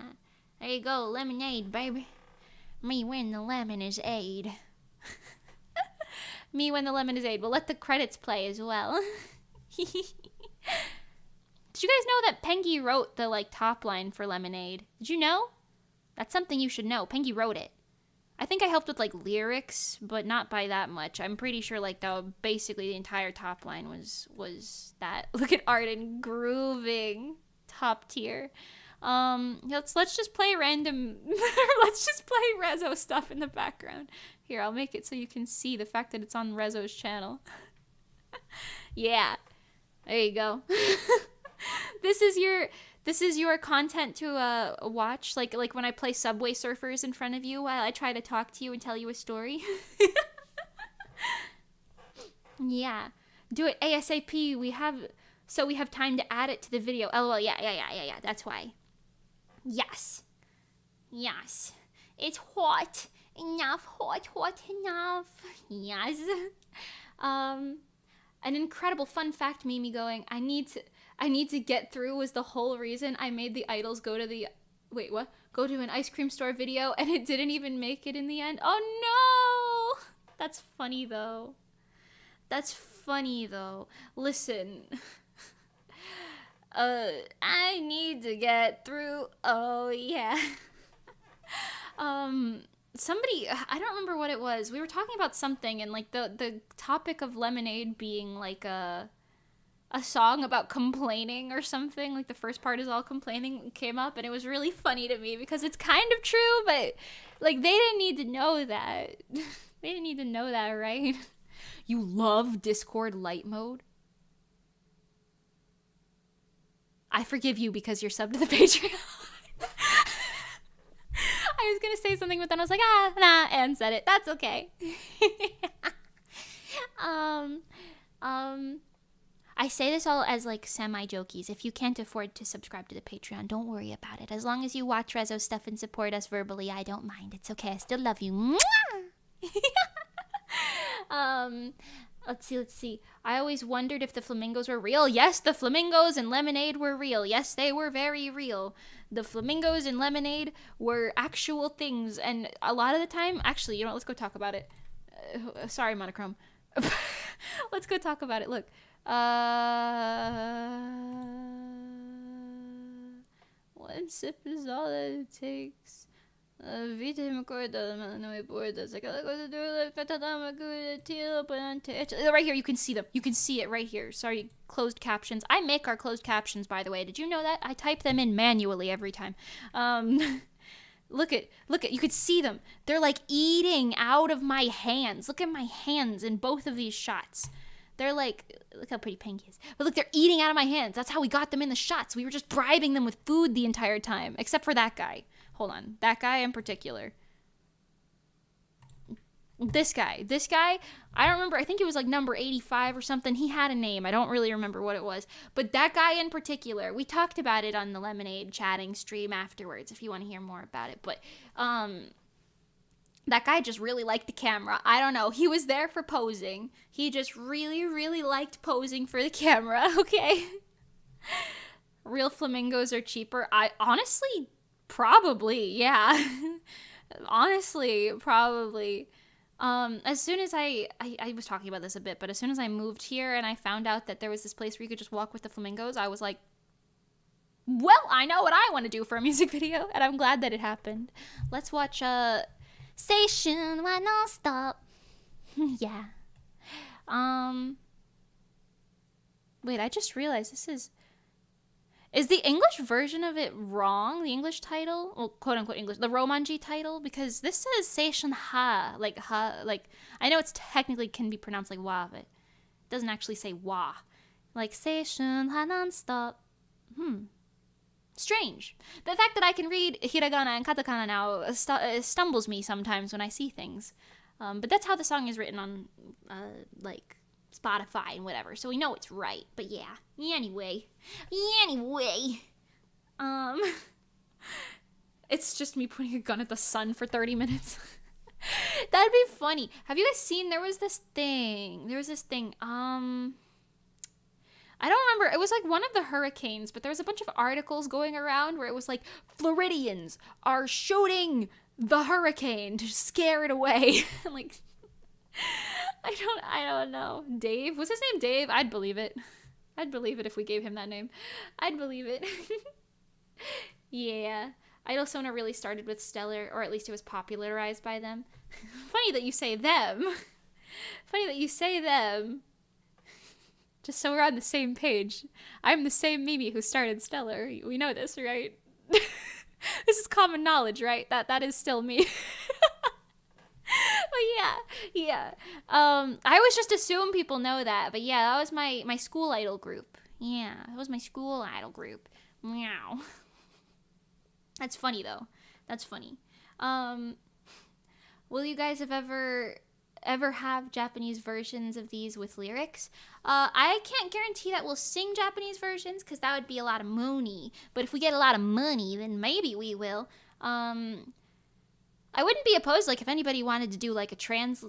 there you go, lemonade, baby. Me when the lemon is aid. Me when the lemon is aid. We'll let the credits play as well. Did you guys know that Pengy wrote the top line for Lemonade? Did you know? That's something you should know. Pengy wrote it. I think I helped with lyrics, but not by that much. I'm pretty sure basically the entire top line was that. Look at Arden grooving, top tier. Let's just play random. Let's just play RESO stuff in the background. Here, I'll make it so you can see the fact that it's on RESO's channel. Yeah, there you go. This is your content to watch, like when I play Subway Surfers in front of you while I try to talk to you and tell you a story. Yeah, do it ASAP. We have time to add it to the video. LOL. Yeah. That's why. Yes. It's hot enough. Yes. An incredible fun fact, Mimi going, I need to get through was the whole reason I made the idols go to an ice cream store video, and it didn't even make it in the end. Oh no! That's funny though. Listen. I need to get through. Oh yeah. Somebody, I don't remember what it was. We were talking about something, and the topic of Lemonade being a song about complaining or something, the first part is all complaining, came up, and it was really funny to me because it's kind of true, but they didn't need to know that. They didn't need to know that, right? You love Discord light mode? I forgive you because you're subbed to the Patreon. I was gonna say something, but then I was like, nah, and said it. That's okay. I say this all as semi-jokies. If you can't afford to subscribe to the Patreon, don't worry about it. As long as you watch RESO stuff and support us verbally, I don't mind. It's okay. I still love you. Let's see, let's see. I always wondered if the flamingos were real. Yes, the flamingos in Lemonade were real. Yes, they were very real. The flamingos in Lemonade were actual things, and a lot of the time, actually, you know what, let's go talk about it. Sorry, Monochrome. Let's go talk about it. Look. One sip is all that it takes. Vita me acorda, não me importa. Right here, you can see them. You can see it right here. Sorry, closed captions. I make our closed captions, by the way. Did you know that? I type them in manually every time. Look at, you could see them. They're like eating out of my hands. Look at my hands in both of these shots. They're like, look how pretty Pinky is. But look, they're eating out of my hands. That's how we got them in the shots. We were just bribing them with food the entire time, except for that guy. Hold on. That guy in particular. This guy, I don't remember. I think it was like number 85 or something. He had a name. I don't really remember what it was. But that guy in particular, we talked about it on the Lemonade chatting stream afterwards if you want to hear more about it. But that guy just really liked the camera. I don't know. He was there for posing. He just really, really liked posing for the camera. Okay. Real flamingos are cheaper. I honestly, probably, yeah. Honestly, probably. As soon as I was talking about this a bit, but as soon as I moved here and I found out that there was this place where you could just walk with the flamingos, I was like, well, I know what I want to do for a music video, and I'm glad that it happened. Let's watch, Station wa non-stop. Yeah. Wait, I just realized this is the English version of it wrong? The English title? Well, quote-unquote English. The Romanji title? Because this says Seishun Ha. Like, I know it's technically can be pronounced like wa, but it doesn't actually say wa. Like, Seishun Ha non-stop. Strange. The fact that I can read hiragana and katakana now stumbles me sometimes when I see things. But that's how the song is written on, like, Spotify and whatever, so we know it's right. But yeah. Anyway. It's just me pointing a gun at the sun for 30 minutes. That'd be funny. Have you guys seen, there was this thing, I don't remember, it was like one of the hurricanes, but there was a bunch of articles going around where it was like, Floridians are shooting the hurricane to scare it away. Like, I don't know. Dave? Was his name Dave? I'd believe it. I'd believe it if we gave him that name. I'd believe it. Yeah. Idol Sona really started with Stellar, or at least it was popularized by them. Funny that you say them. Funny that you say them. Just so we're on the same page. I'm the same Mimi who started Stellar. We know this, right? This is common knowledge, right? That is still me. But yeah. I always just assume people know that. But yeah, that was my school idol group. Yeah, that was my school idol group. Meow. That's funny, though. That's funny. Will you guys have ever have Japanese versions of these with lyrics? I can't guarantee that we'll sing Japanese versions, because that would be a lot of money. But if we get a lot of money, then maybe we will. I wouldn't be opposed, like, if anybody wanted to do, like, a trans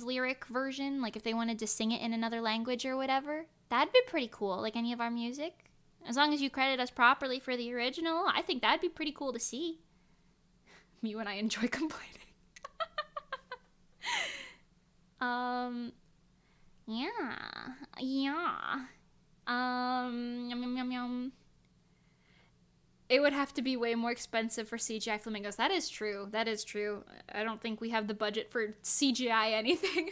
lyric version, like, if they wanted to sing it in another language or whatever. That'd be pretty cool, like any of our music. As long as you credit us properly for the original, I think that'd be pretty cool to see. Me when I enjoy complaining. Yeah. Yum. It would have to be way more expensive for CGI flamingos. That is true. I don't think we have the budget for CGI anything.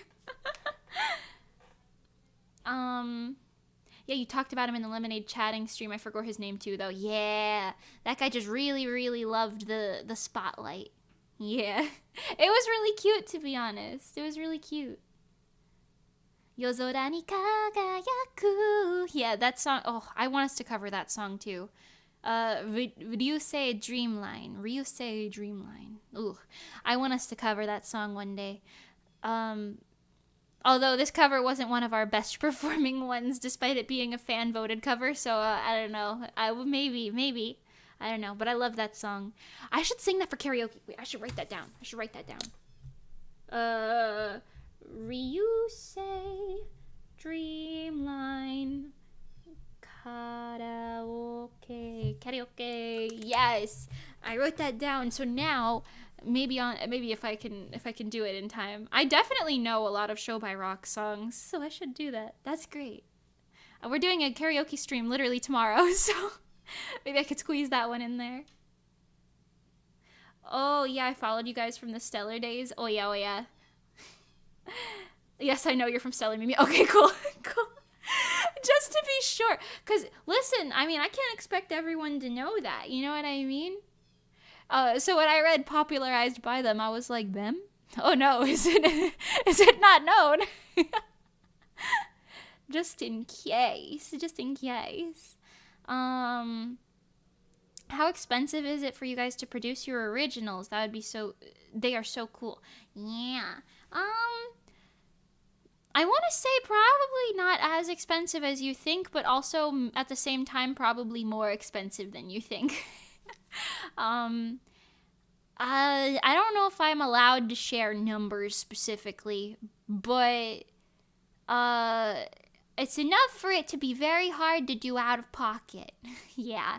Yeah, you talked about him in the Lemonade chatting stream. I forgot his name too, though. Yeah, that guy just really, really loved the spotlight. Yeah. It was really cute, to be honest. It was really cute. Yozora ni kagayaku. Yeah, that song. Oh, I want us to cover that song too. Ryusei Dreamline. Ooh, I want us to cover that song one day. Although this cover wasn't one of our best performing ones, despite it being a fan voted cover. So I don't know. Maybe. I don't know. But I love that song. I should sing that for karaoke. Wait, I should write that down. Ryusei Dreamline karaoke. Yes, I wrote that down. So now maybe if I can do it in time. I definitely know a lot of Show by Rock songs, so I should do that. That's great. We're doing a karaoke stream literally tomorrow, so maybe I could squeeze that one in there. Oh yeah, I followed you guys from the Stellar days. Oh yeah. Yes, I know you're from Stellar Mimi. Okay, cool. Just to be sure. Because, listen, I mean, I can't expect everyone to know that. You know what I mean? So when I read popularized by them, I was like, them? Oh no, is it not known? Just in case. How expensive is it for you guys to produce your originals? That would be they are so cool. Yeah. I want to say probably not as expensive as you think, but also at the same time probably more expensive than you think. I don't know if I'm allowed to share numbers specifically, but it's enough for it to be very hard to do out of pocket. Yeah.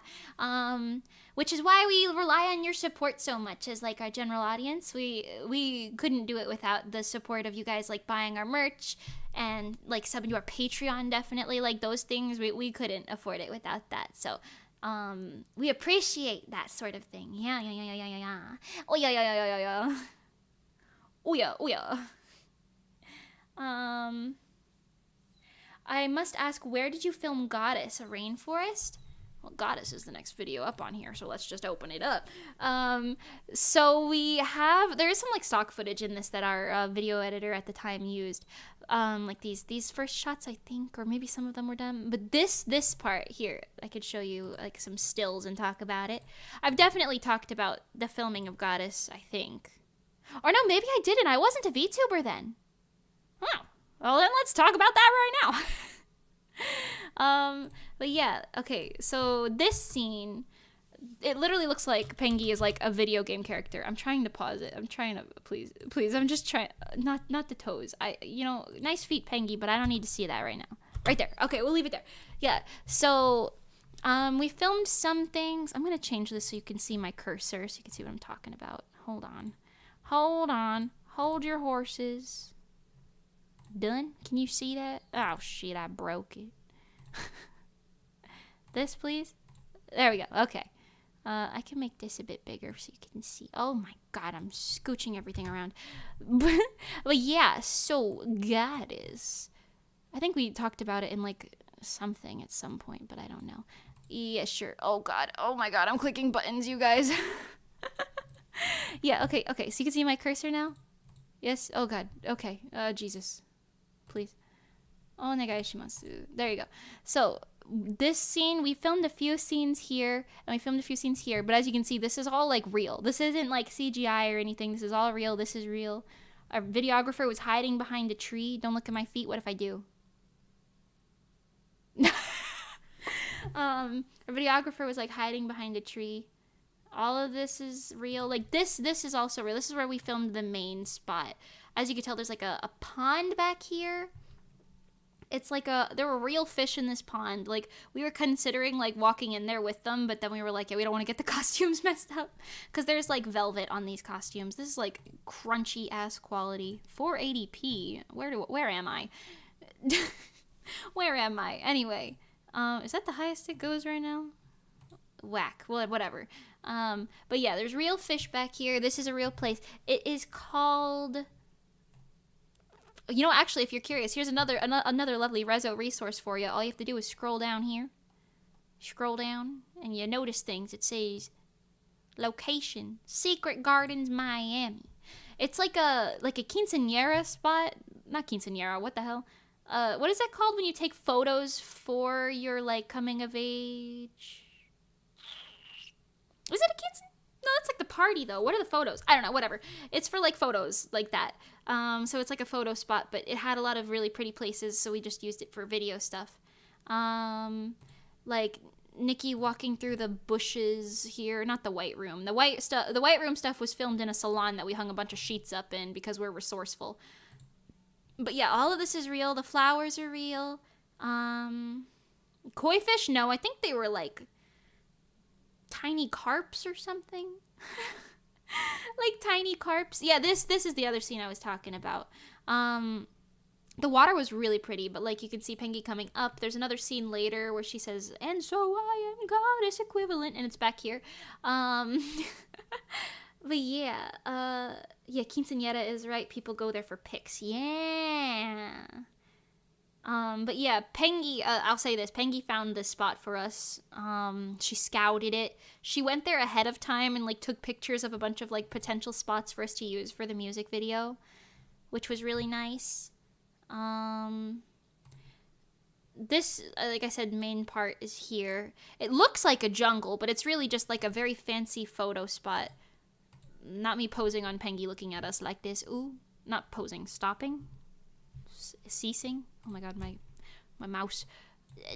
Which is why we rely on your support so much as like our general audience. We couldn't do it without the support of you guys, like buying our merch and like subbing to our Patreon. Definitely, like those things we couldn't afford it without that. So we appreciate that sort of thing. Yeah. Oh yeah. Oh yeah. I must ask, where did you film Goddess? A rainforest? Well, Goddess is the next video up on here, so let's just open it up. So there is some like stock footage in this that our video editor at the time used. Like these first shots, I think, or maybe some of them were done. But this part here, I could show you like some stills and talk about it. I've definitely talked about the filming of Goddess, I think. Or no, maybe I didn't. I wasn't a VTuber then. Oh. Well, then let's talk about that right now. But yeah, okay, so this scene, it literally looks like Pengi is like a video game character. I'm trying to pause it. I'm trying to, please, I'm just trying, not the toes. Nice feet, Pengi, but I don't need to see that right now. Right there. Okay, we'll leave it there. Yeah, so, we filmed some things. I'm gonna change this so you can see my cursor, so you can see what I'm talking about. Hold on. Hold your horses. Done? Can you see that? Oh shit, I broke it. This, please? There we go. Okay. I can make this a bit bigger so you can see. Oh my god, I'm scooching everything around. But yeah, so Goddess. I think we talked about it in like something at some point, but I don't know. Yeah, sure. Oh god. Oh my god, I'm clicking buttons, you guys. Yeah, okay. So you can see my cursor now? Yes? Oh god. Okay. Jesus. Please. Oh, negaishimasu. There you go. So, this scene, we filmed a few scenes here, and we filmed a few scenes here, but as you can see, this is all, like, real. This isn't, like, CGI or anything. This is all real. This is real. Our videographer was hiding behind a tree. Don't look at my feet. What if I do? Our videographer was, like, hiding behind a tree. All of this is real. Like, this is also real. This is where we filmed the main spot. As you can tell, there's like a pond back here. It's like there were real fish in this pond. Like, we were considering like walking in there with them, but then we were like, yeah, we don't want to get the costumes messed up. Because there's like velvet on these costumes. This is like crunchy ass quality. 480p. Where am I? Where am I? Anyway, is that the highest it goes right now? Whack. Well, whatever. But yeah, there's real fish back here. This is a real place. It is called... You know, actually, if you're curious, here's another lovely RESO resource for you. All you have to do is scroll down here. Scroll down, and you notice things. It says, location, Secret Gardens, Miami. It's like a quinceañera spot. Not quinceañera, what the hell? What is that called when you take photos for your, like, coming of age? Is it a quinceañera? No, that's like the party, though. What are the photos? I don't know, whatever. It's for, like, photos like that. So it's like a photo spot, but it had a lot of really pretty places, so we just used it for video stuff. Like, Nikki walking through the bushes here. Not the white room. The white room stuff was filmed in a salon that we hung a bunch of sheets up in because we're resourceful. But yeah, all of this is real. The flowers are real. Koi fish, no, I think they were like tiny carps or something. Like tiny carps. Yeah, this is the other scene I was talking about. The water was really pretty, but like you can see Pengi coming up. There's another scene later where she says, "And so I am goddess equivalent," and it's back here. But yeah, quinceañera is right. People go there for pics. Yeah. But yeah, Pengi, I'll say this, Pengi found this spot for us. She scouted it. She went there ahead of time and like took pictures of a bunch of like potential spots for us to use for the music video, which was really nice. This, like I said, main part is here. It looks like a jungle, but it's really just like a very fancy photo spot. Not me posing on Pengi looking at us like this. Ooh, not posing, stopping. Ceasing. Oh my god, my mouse. I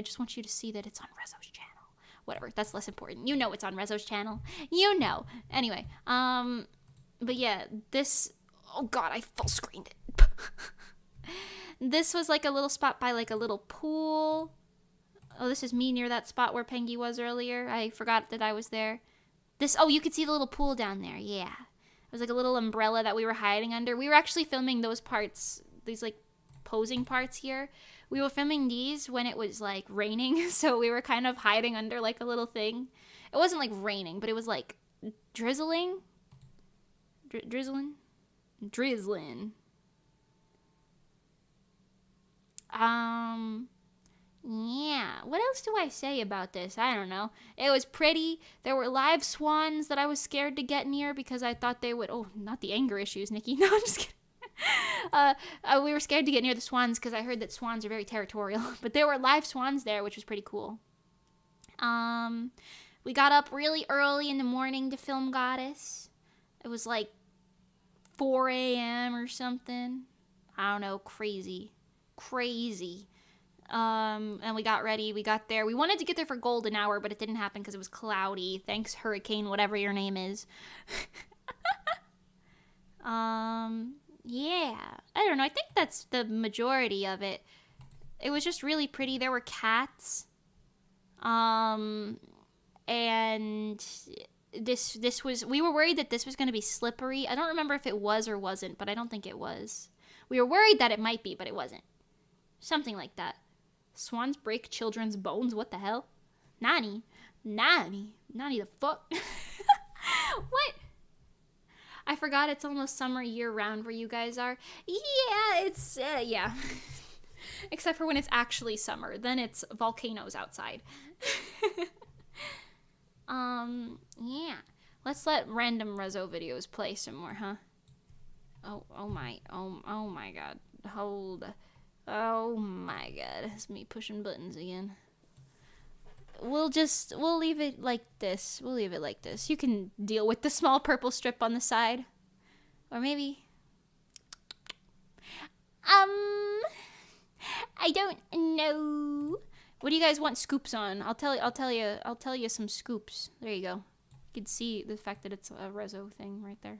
just want you to see that it's on RESO's channel. Whatever, that's less important. You know it's on RESO's channel. You know. Anyway, but yeah, this. Oh god, I full screened it. This was like a little spot by like a little pool. Oh, this is me near that spot where Pengi was earlier. I forgot that I was there. Oh, you could see the little pool down there. Yeah. It was like a little umbrella that we were hiding under. We were actually filming those parts, these like posing parts here. We were filming these when it was like raining, so we were kind of hiding under like a little thing. It wasn't like raining, but it was like drizzling. Drizzling. Yeah, what else do I say about this? I don't know. It was pretty. There were live swans that I was scared to get near because I thought they would... Oh, not the anger issues, Nikki. No, I'm just kidding. We were scared to get near the swans because I heard that swans are very territorial. But there were live swans there, which was pretty cool. We got up really early in the morning to film Goddess. It was like 4 a.m. or something. I don't know, crazy. And we got ready. We got there. We wanted to get there for golden hour, but it didn't happen because it was cloudy. Thanks, hurricane, whatever your name is. Yeah. I don't know. I think that's the majority of it. It was just really pretty. There were cats. And this was... We were worried that this was going to be slippery. I don't remember if it was or wasn't, but I don't think it was. We were worried that it might be, but it wasn't. Something like that. Swans break children's bones? What the hell? Nani the fuck? What? I forgot it's almost summer year-round where you guys are. Yeah, it's, yeah. Except for when it's actually summer. Then it's volcanoes outside. Yeah. Let's let random Reso videos play some more, huh? Oh my god. Hold. Oh my god, it's me pushing buttons again. We'll leave it like this. You can deal with the small purple strip on the side. Or maybe... I don't know. What do you guys want scoops on? I'll tell you some scoops. There you go. You can see the fact that it's a Reso thing right there.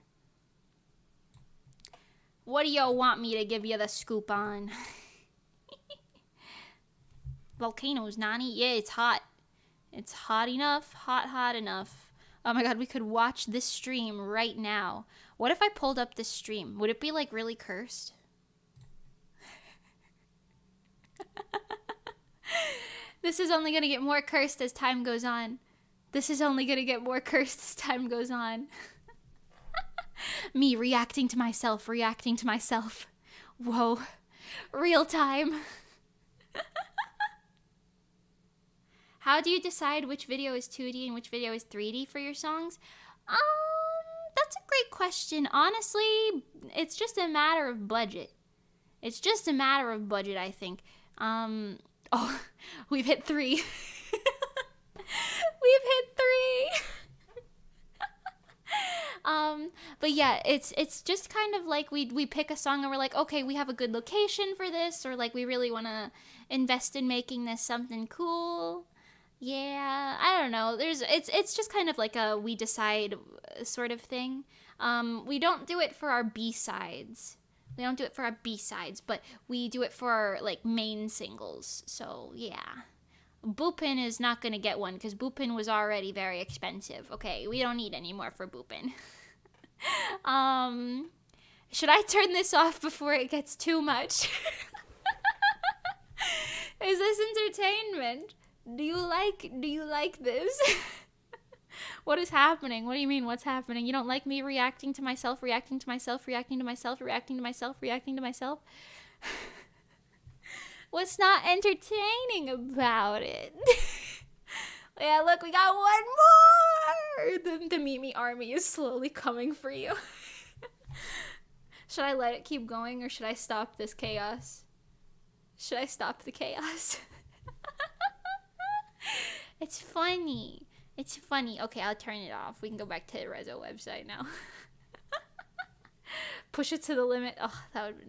What do y'all want me to give you the scoop on? Volcanoes, Nani? Yeah, it's hot. It's hot enough. Hot enough. Oh my god, we could watch this stream right now. What if I pulled up this stream? Would it be like really cursed? This is only gonna get more cursed as time goes on. Me reacting to myself. Whoa. Real time. How do you decide which video is 2D and which video is 3D for your songs? That's a great question. Honestly, it's just a matter of budget. I think. Oh, we've hit 3. But yeah, it's just kind of like we pick a song and we're like, okay, we have a good location for this, or like we really want to invest in making this something cool. Yeah, I don't know. It's just kind of like a we decide sort of thing. We don't do it for our B-sides. We don't do it for our B-sides, but we do it for our like main singles. So, yeah. Bupin is not going to get one cuz Bupin was already very expensive. Okay, we don't need any more for Bupin. um should I turn this off before it gets too much? Is this entertainment? Do you like this? What is happening? What do you mean what's happening? You don't like me reacting to myself, reacting to myself, reacting to myself, reacting to myself, reacting to myself? What's not entertaining about it? Yeah, look, we got one more! The Mimi army is slowly coming for you. Should I let it keep going or should I stop this chaos? Should I stop the chaos? It's funny. It's funny. Okay, I'll turn it off. We can go back to the RESO website now. Push it to the limit. Oh,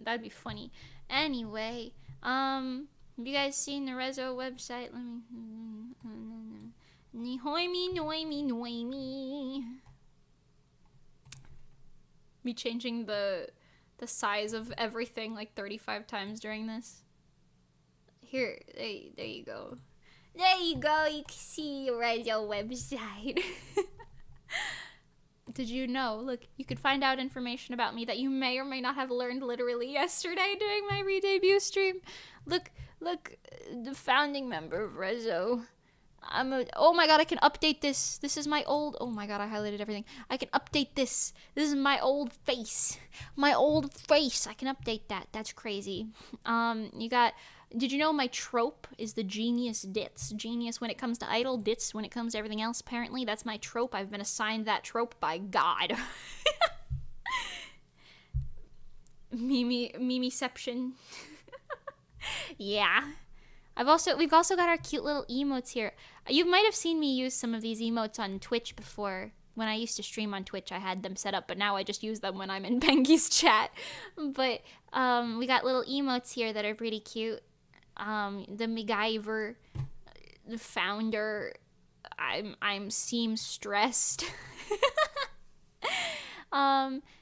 that'd be funny. Anyway, have you guys seen the RESO website? Let me. Noimi. Me changing the size of everything like 35 times during this. Here, there you go. There you go. You can see the RESO website. Did you know? Look, you could find out information about me that you may or may not have learned literally yesterday during my re-debut stream. Look, the founding member of RESO. Oh my god, I can update this. This is my old, oh my god, I highlighted everything. I can update this. This is my old face. My old face. I can update that. That's crazy. Did you know my trope is the genius ditz? Genius when it comes to idol, ditz when it comes to everything else, apparently. That's my trope. I've been assigned that trope by God. Mimiception. Yeah. We've also got our cute little emotes here. You might have seen me use some of these emotes on Twitch before. When I used to stream on Twitch, I had them set up, but now I just use them when I'm in Pengy's chat. But we got little emotes here that are pretty cute. The MacGyver, the founder. I'm seem stressed.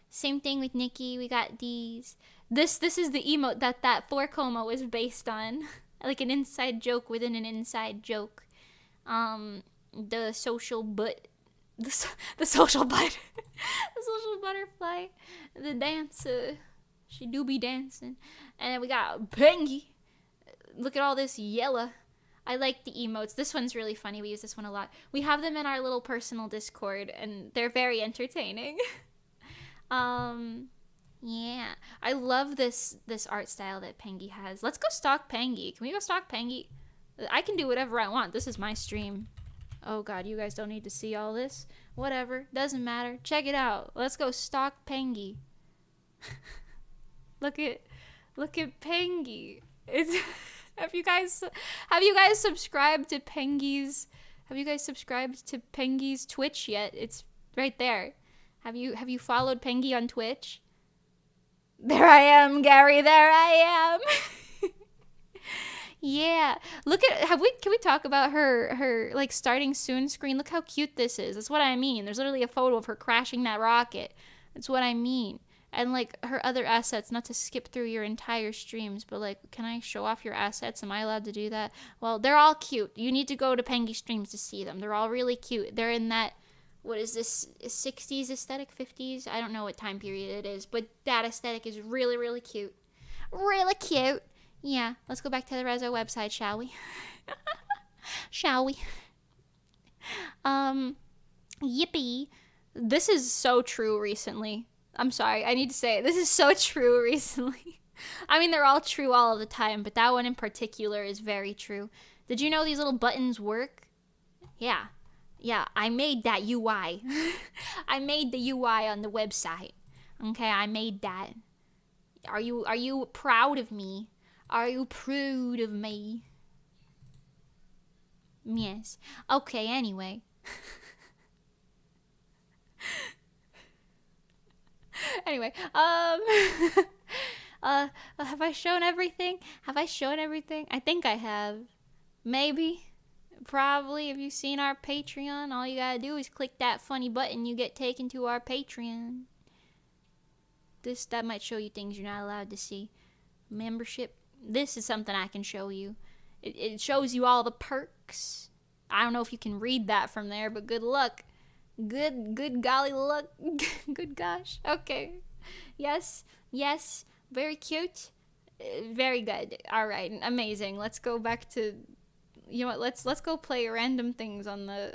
Same thing with Nikki. We got these. This is the emote that 4 was based on. Like an inside joke within an inside joke. The social butt. The social butt. The social butterfly. The dancer. She do be dancing. And then we got Pengy. Look at all this yella. I like the emotes. This one's really funny. We use this one a lot. We have them in our little personal Discord, and they're very entertaining. Yeah. I love this art style that Pengy has. Let's go stalk Pengy. Can we go stalk Pengy? I can do whatever I want. This is my stream. Oh god, you guys don't need to see all this. Whatever. Doesn't matter. Check it out. Let's go stalk Pengy. Look at Pengy. It's Have you guys subscribed to Pengy's Twitch yet? It's right there. Have you followed Pengy on Twitch? There I am, Gary. There I am. Yeah. Can we talk about her like starting soon screen? Look how cute this is. That's what I mean. There's literally a photo of her crashing that rocket. That's what I mean. And like her other assets, not to skip through your entire streams, but like, can I show off your assets? Am I allowed to do that? Well, they're all cute. You need to go to Pengy streams to see them. They're all really cute. They're in that, what is this, 60s aesthetic, 50s? I don't know what time period it is, but that aesthetic is really, really cute. Really cute. Yeah, let's go back to the RESO website, shall we? Shall we? Yippee. This is so true recently. I'm sorry, I need to say it. This is so true recently. I mean, they're all true all of the time, but that one in particular is very true. Did you know these little buttons work? Yeah. Yeah, I made that UI. I made the UI on the website. Okay, I made that. Are you proud of me? Are you proud of me? Yes. Okay, anyway. Anyway, have I shown everything? I think I have. Maybe. Probably, if you've seen our Patreon, all you gotta do is click that funny button. You get taken to our Patreon. That might show you things you're not allowed to see. Membership. This is something I can show you. It shows you all the perks. I don't know if you can read that from there, but good luck. Good golly luck. Good gosh. Okay. Yes. Very cute. Very good. All right. Amazing. Let's go back to, you know what? Let's go play random things on the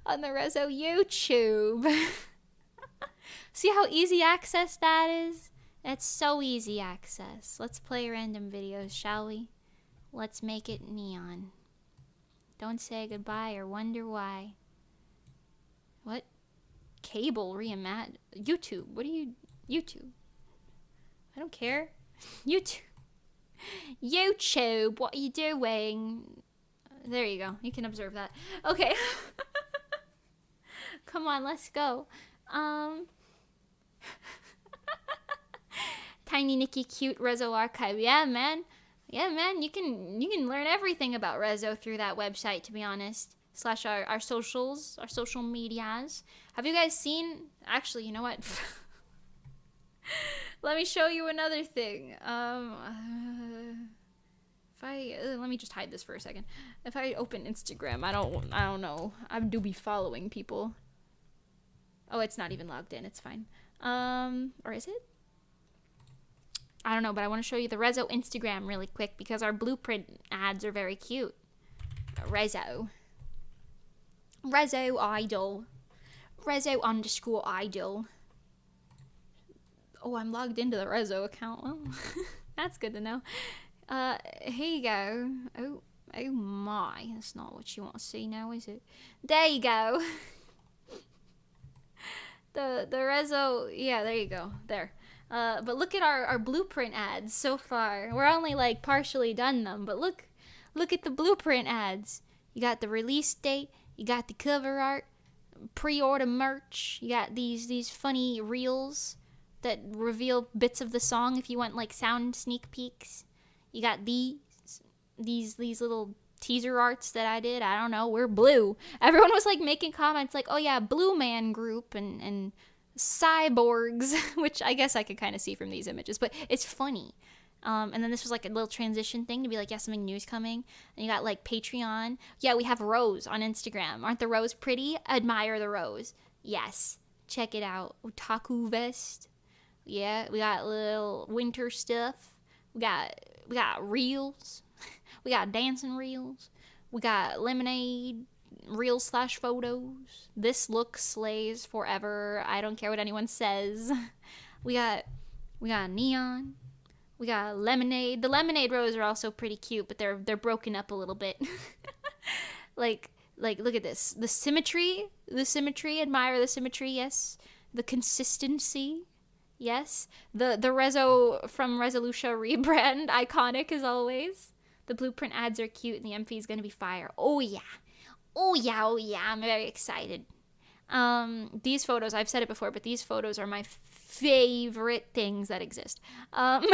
RESO YouTube. See how easy access that is? That's so easy access. Let's play random videos, shall we? Let's make it neon. Don't say goodbye or wonder why. What? Cable reimagined. YouTube. What are you? YouTube. I don't care. YouTube. YouTube. What are you doing? There you go. You can observe that. Okay. Come on, let's go. Tiny Nikki Cute RESO Archive. Yeah, man. You can learn everything about RESO through that website, to be honest. / our socials, our social medias. Have you guys seen? Actually, you know what? Let me show you another thing. Let me just hide this for a second. If I open Instagram, I don't know. I do be following people. Oh, it's not even logged in. It's fine. Or is it? I don't know, but I want to show you the RESO Instagram really quick because our blueprint ads are very cute. RESO Idol. RESO_idol. Oh, I'm logged into the RESO account. Well, that's good to know. Here you go. Oh my. That's not what you want to see now, is it? There you go. The RESO, yeah, there you go. There. But look at our blueprint ads so far. We're only like partially done them, but look at the blueprint ads. You got the release date, you got the cover art, pre-order merch, you got these funny reels that reveal bits of the song if you want like sound sneak peeks. You got these little teaser arts that I did. I don't know, we're blue. Everyone was like making comments like, oh yeah, Blue Man Group and cyborgs, which I guess I could kind of see from these images, but it's funny. And then this was like a little transition thing to be like, yeah, something new's coming. And you got like Patreon. Yeah, we have Rose on Instagram. Aren't the Rose pretty? Admire the Rose. Yes. Check it out. Otaku vest. Yeah, we got little winter stuff. We got reels. We got dancing reels. We got lemonade reels / photos. This look slays forever. I don't care what anyone says. We got neon. We got lemonade. The lemonade rows are also pretty cute, but they're broken up a little bit. like look at this. The symmetry. Admire the symmetry. Yes. The consistency. Yes. The RESO from Resolution rebrand, iconic as always. The blueprint ads are cute, and the MP is gonna be fire. Oh yeah. I'm very excited. These photos, I've said it before, but these photos are my favorite things that exist. And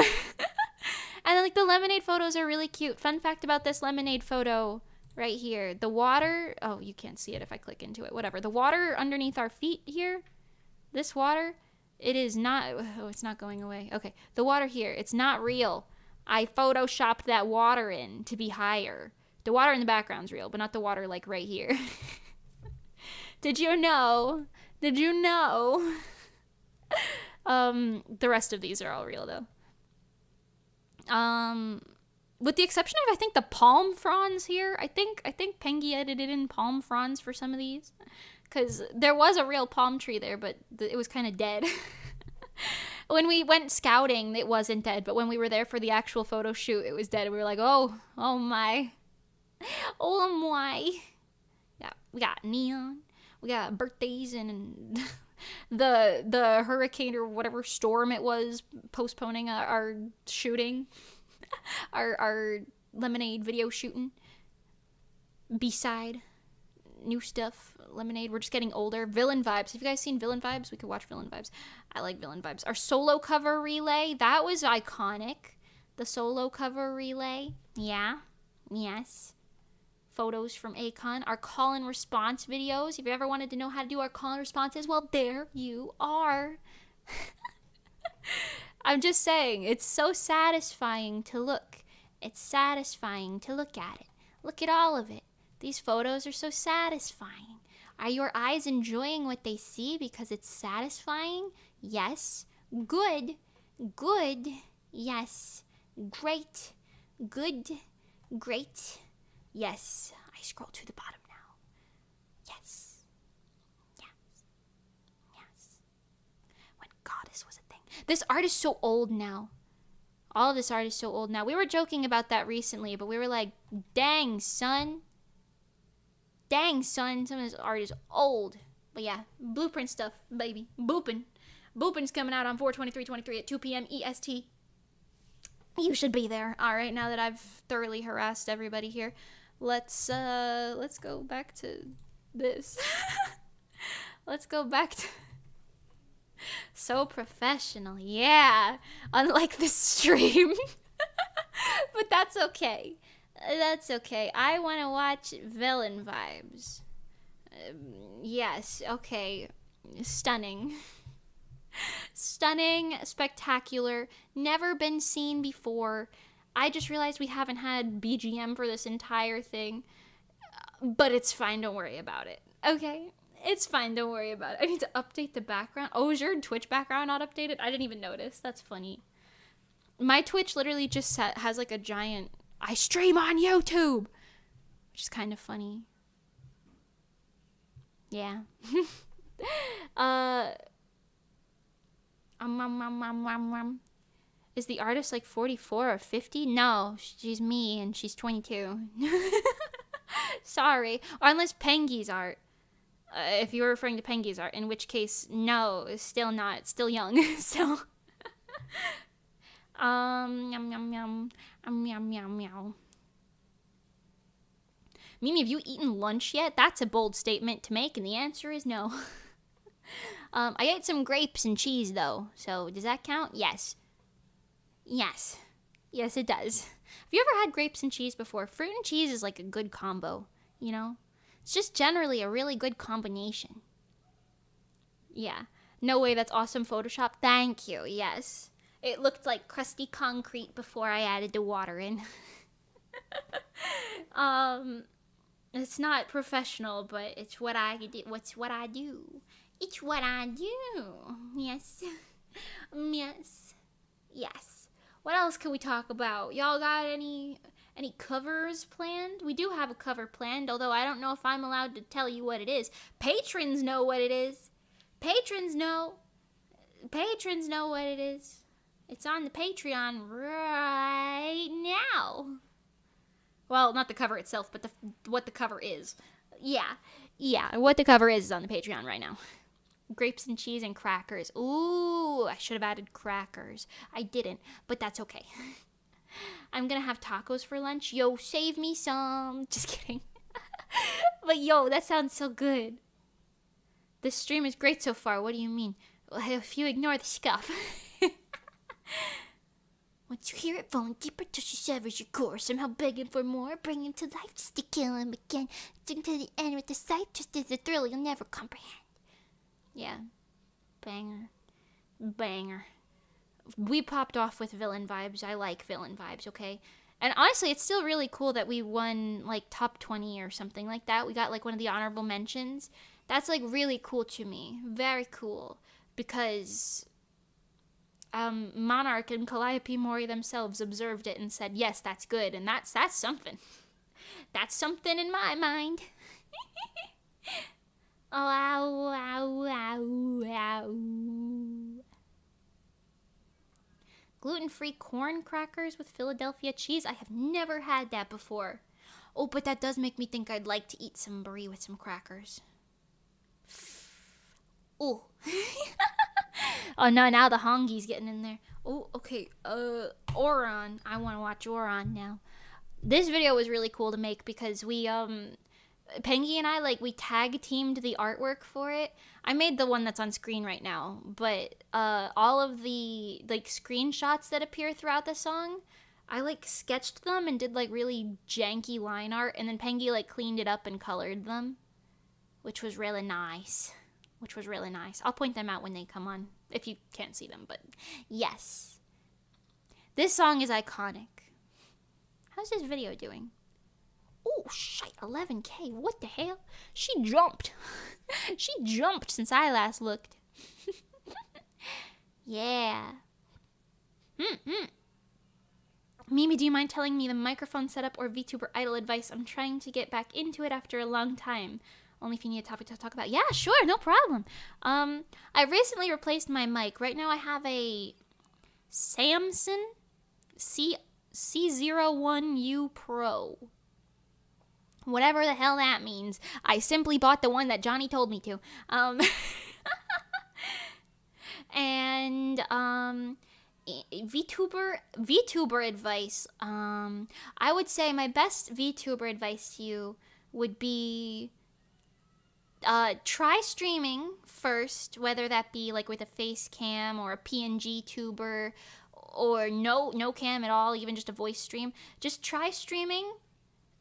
then like the lemonade photos are really cute. Fun fact about this lemonade photo right here. The water, oh, you can't see it if I click into it, whatever. The water underneath our feet here, this water, it is not, oh, it's not going away. Okay, the water here, it's not real. I photoshopped that water in to be higher. The water in the background's real, but not the water like right here. Did you know? The rest of these are all real though. With the exception of I think the palm fronds here. I think Pengy edited in palm fronds for some of these, because there was a real palm tree there, but it was kind of dead. When we went scouting, it wasn't dead, but when we were there for the actual photo shoot, it was dead. And we were like, oh my. Yeah, we got neon. We got birthdays and the hurricane or whatever storm it was postponing our shooting, our lemonade video shooting. B-side, new stuff, lemonade. We're just getting older. Villain vibes. Have you guys seen Villain Vibes? We could watch Villain Vibes. I like Villain Vibes. Our solo cover relay, that was iconic. The solo cover relay. Yeah. Yes. photos from Akon, our call and response videos. If you ever wanted to know how to do our call and responses, well, there you are. I'm just saying, it's so satisfying to look. It's satisfying to look at it. Look at all of it. These photos are so satisfying. Are your eyes enjoying what they see because it's satisfying? Yes. Good. Good. Yes. Great. Good. Great. Yes. I scroll to the bottom now. Yes. Yes. Yes. When goddess was a thing. This art is so old now. All of this art is so old now. We were joking about that recently, but we were like, dang, son. Dang, son. Some of this art is old. But yeah, blueprint stuff, baby. Boopin'. Boopin's coming out on 4/23/23 at 2 p.m. EST. You should be there. All right, now that I've thoroughly harassed everybody here, let's go back to this. Let's go back to so professional. Yeah, unlike the stream. But that's okay. That's okay. I want to watch Villain Vibes. Yes, okay. Stunning. Stunning, spectacular, never been seen before. I just realized we haven't had BGM for this entire thing. But it's fine, don't worry about it. Okay? It's fine, don't worry about it. I need to update the background. Oh, is your Twitch background not updated? I didn't even notice. That's funny. My Twitch literally just has like a giant... I stream on YouTube! Which is kind of funny. Yeah. Is the artist like 44 or 50? No, she's me and she's 22. Sorry. Or unless Pengi's art. If you're referring to Pengi's art, in which case, no, it's still not. Still young. So... yum, yum, yum. Yum, yum, yum. Mimi, have you eaten lunch yet? That's a bold statement to make, and the answer is no. I ate some grapes and cheese, though. So, does that count? Yes. Yes. Yes, it does. Have you ever had grapes and cheese before? Fruit and cheese is like a good combo, you know? It's just generally a really good combination. Yeah. No way, that's awesome Photoshop. Thank you, yes. It looked like crusty concrete before I added the water in. It's not professional, but it's what I do. It's what I do. It's what I do. Yes. Yes. Yes. What else can we talk about? Y'all got any covers planned? We do have a cover planned, although I don't know if I'm allowed to tell you what it is. Patrons know what it is. Patrons know. Patrons know what it is. It's on the Patreon right now. Well, not the cover itself, but what the cover is. Yeah, what the cover is on the Patreon right now. Grapes and cheese and crackers. Ooh, I should have added crackers. I didn't, but that's okay. I'm gonna have tacos for lunch. Yo, save me some. Just kidding. But yo, that sounds so good. This stream is great so far. What do you mean? If you ignore the scuff. Once you hear it falling deeper till she severs your core, somehow begging for more, bring him to life just to kill him again. Sing to the end with the sight, just as a thrill you'll never comprehend. Yeah. Banger. Banger. We popped off with Villain Vibes. I like Villain Vibes, okay? And honestly, it's still really cool that we won, like, top 20 or something like that. We got, like, one of the honorable mentions. That's, like, really cool to me. Very cool. Because... Monarch and Calliope Mori themselves observed it and said, yes, that's good. And that's something. That's something in my mind. Oh, ow, ow, ow, ow. Gluten-free corn crackers with Philadelphia cheese. I have never had that before. Oh, but that does make me think I'd like to eat some brie with some crackers. Oh. Oh no, now the hongi's getting in there. Oh, okay. Oron. I want to watch Oron now. This video was really cool to make because we, Pengi and I, like, we tag teamed the artwork for it. I made the one that's on screen right now, but, all of the, like, screenshots that appear throughout the song, I like sketched them and did like really janky line art, and then Pengy like cleaned it up and colored them, which was really nice. I'll point them out when they come on, if you can't see them, but yes. This song is iconic. How's this video doing? Oh, shite, 11K, what the hell? She jumped. She jumped since I last looked. Yeah. Mimi, do you mind telling me the microphone setup or VTuber idol advice? I'm trying to get back into it after a long time. Only if you need a topic to talk about. Yeah, sure, no problem. I recently replaced my mic. Right now I have a Samson C01U Pro. Whatever the hell that means. I simply bought the one that Johnny told me to. And VTuber advice. I would say my best VTuber advice to you would be try streaming first, whether that be like with a face cam or a PNG tuber or no cam at all, even just a voice stream. Just try streaming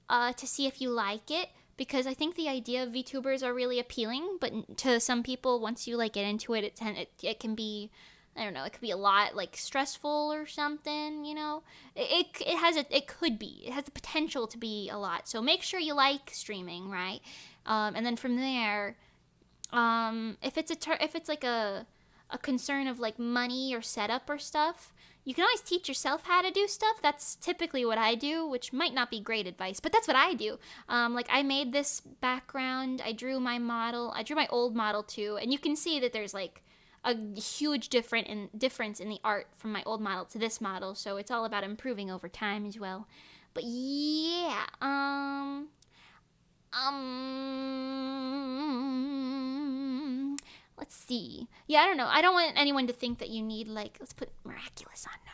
to see if you like it, because I think the idea of VTubers are really appealing, but to some people, once you like get into it, it can be, I don't know, it could be a lot like stressful or something, you know. It has the potential to be a lot. So make sure you like streaming, right? And then from there, if it's like a concern of like money or setup or stuff, you can always teach yourself how to do stuff. That's typically what I do, which might not be great advice, but that's what I do. Like I made this background, I drew my old model too, and you can see that there's like a huge difference in the art from my old model to this model, so it's all about improving over time as well. But yeah, let's see. Yeah, I don't know. I don't want anyone to think that you need like, let's put miraculous on now.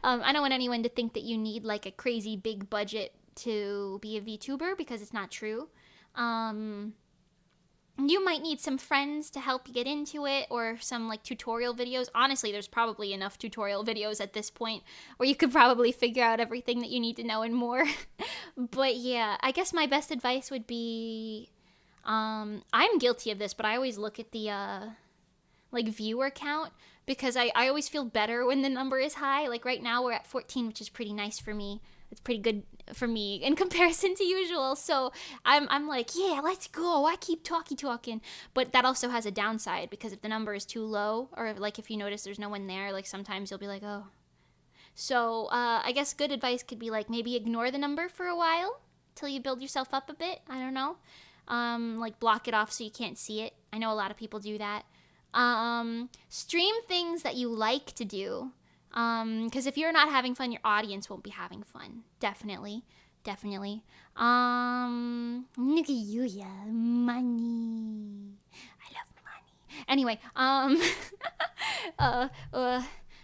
I don't want anyone to think that you need like a crazy big budget to be a VTuber, because it's not true. You might need some friends to help you get into it, or some like tutorial videos. Honestly, there's probably enough tutorial videos at this point where you could probably figure out everything that you need to know and more. But yeah, I guess my best advice would be, I'm guilty of this, but I always look at the like viewer count, because I always feel better when the number is high. Like right now we're at 14, which is pretty nice for me. It's pretty good for me in comparison to usual. So I'm like, yeah, let's go. I keep talking. But that also has a downside, because if the number is too low, or like if you notice there's no one there, like sometimes you'll be like, oh. So I guess good advice could be like maybe ignore the number for a while till you build yourself up a bit. I don't know. Like block it off so you can't see it. I know a lot of people do that. Stream things that you like to do. Because if you're not having fun, your audience won't be having fun. Definitely. Money. I love money. Anyway,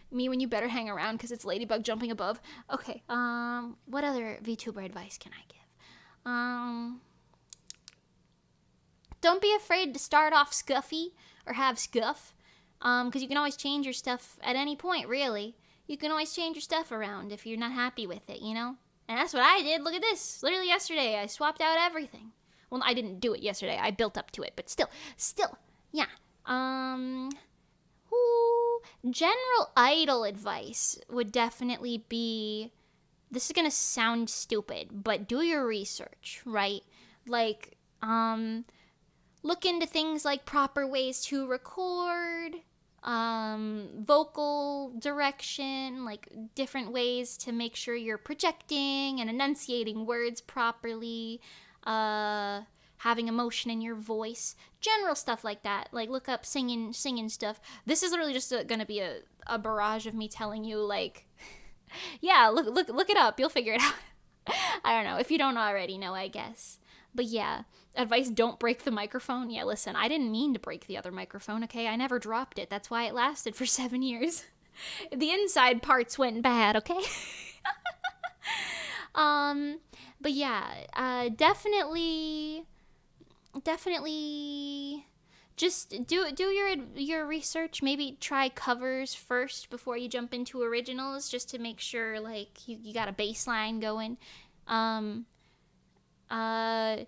me when you better hang around, because it's Ladybug jumping above. Okay, what other VTuber advice can I give? Don't be afraid to start off scuffy or have scuff. Because you can always change your stuff at any point, really. You can always change your stuff around if you're not happy with it, you know? And that's what I did. Look at this. Literally yesterday, I swapped out everything. Well, I didn't do it yesterday. I built up to it, but still, yeah. General idol advice would definitely be, this is gonna sound stupid, but do your research, right? Like, look into things like proper ways to record, vocal direction, like different ways to make sure you're projecting and enunciating words properly, having emotion in your voice, general stuff like that. Like look up singing stuff. This is literally just gonna be a barrage of me telling you, like, yeah, look it up, you'll figure it out. I don't know, if you don't already know, I guess. But yeah, advice, don't break the microphone. Yeah, listen, I didn't mean to break the other microphone, okay? I never dropped it. That's why it lasted for 7 years. The inside parts went bad, okay? But yeah, definitely just do your research. Maybe try covers first before you jump into originals, just to make sure like you got a baseline going. Um, the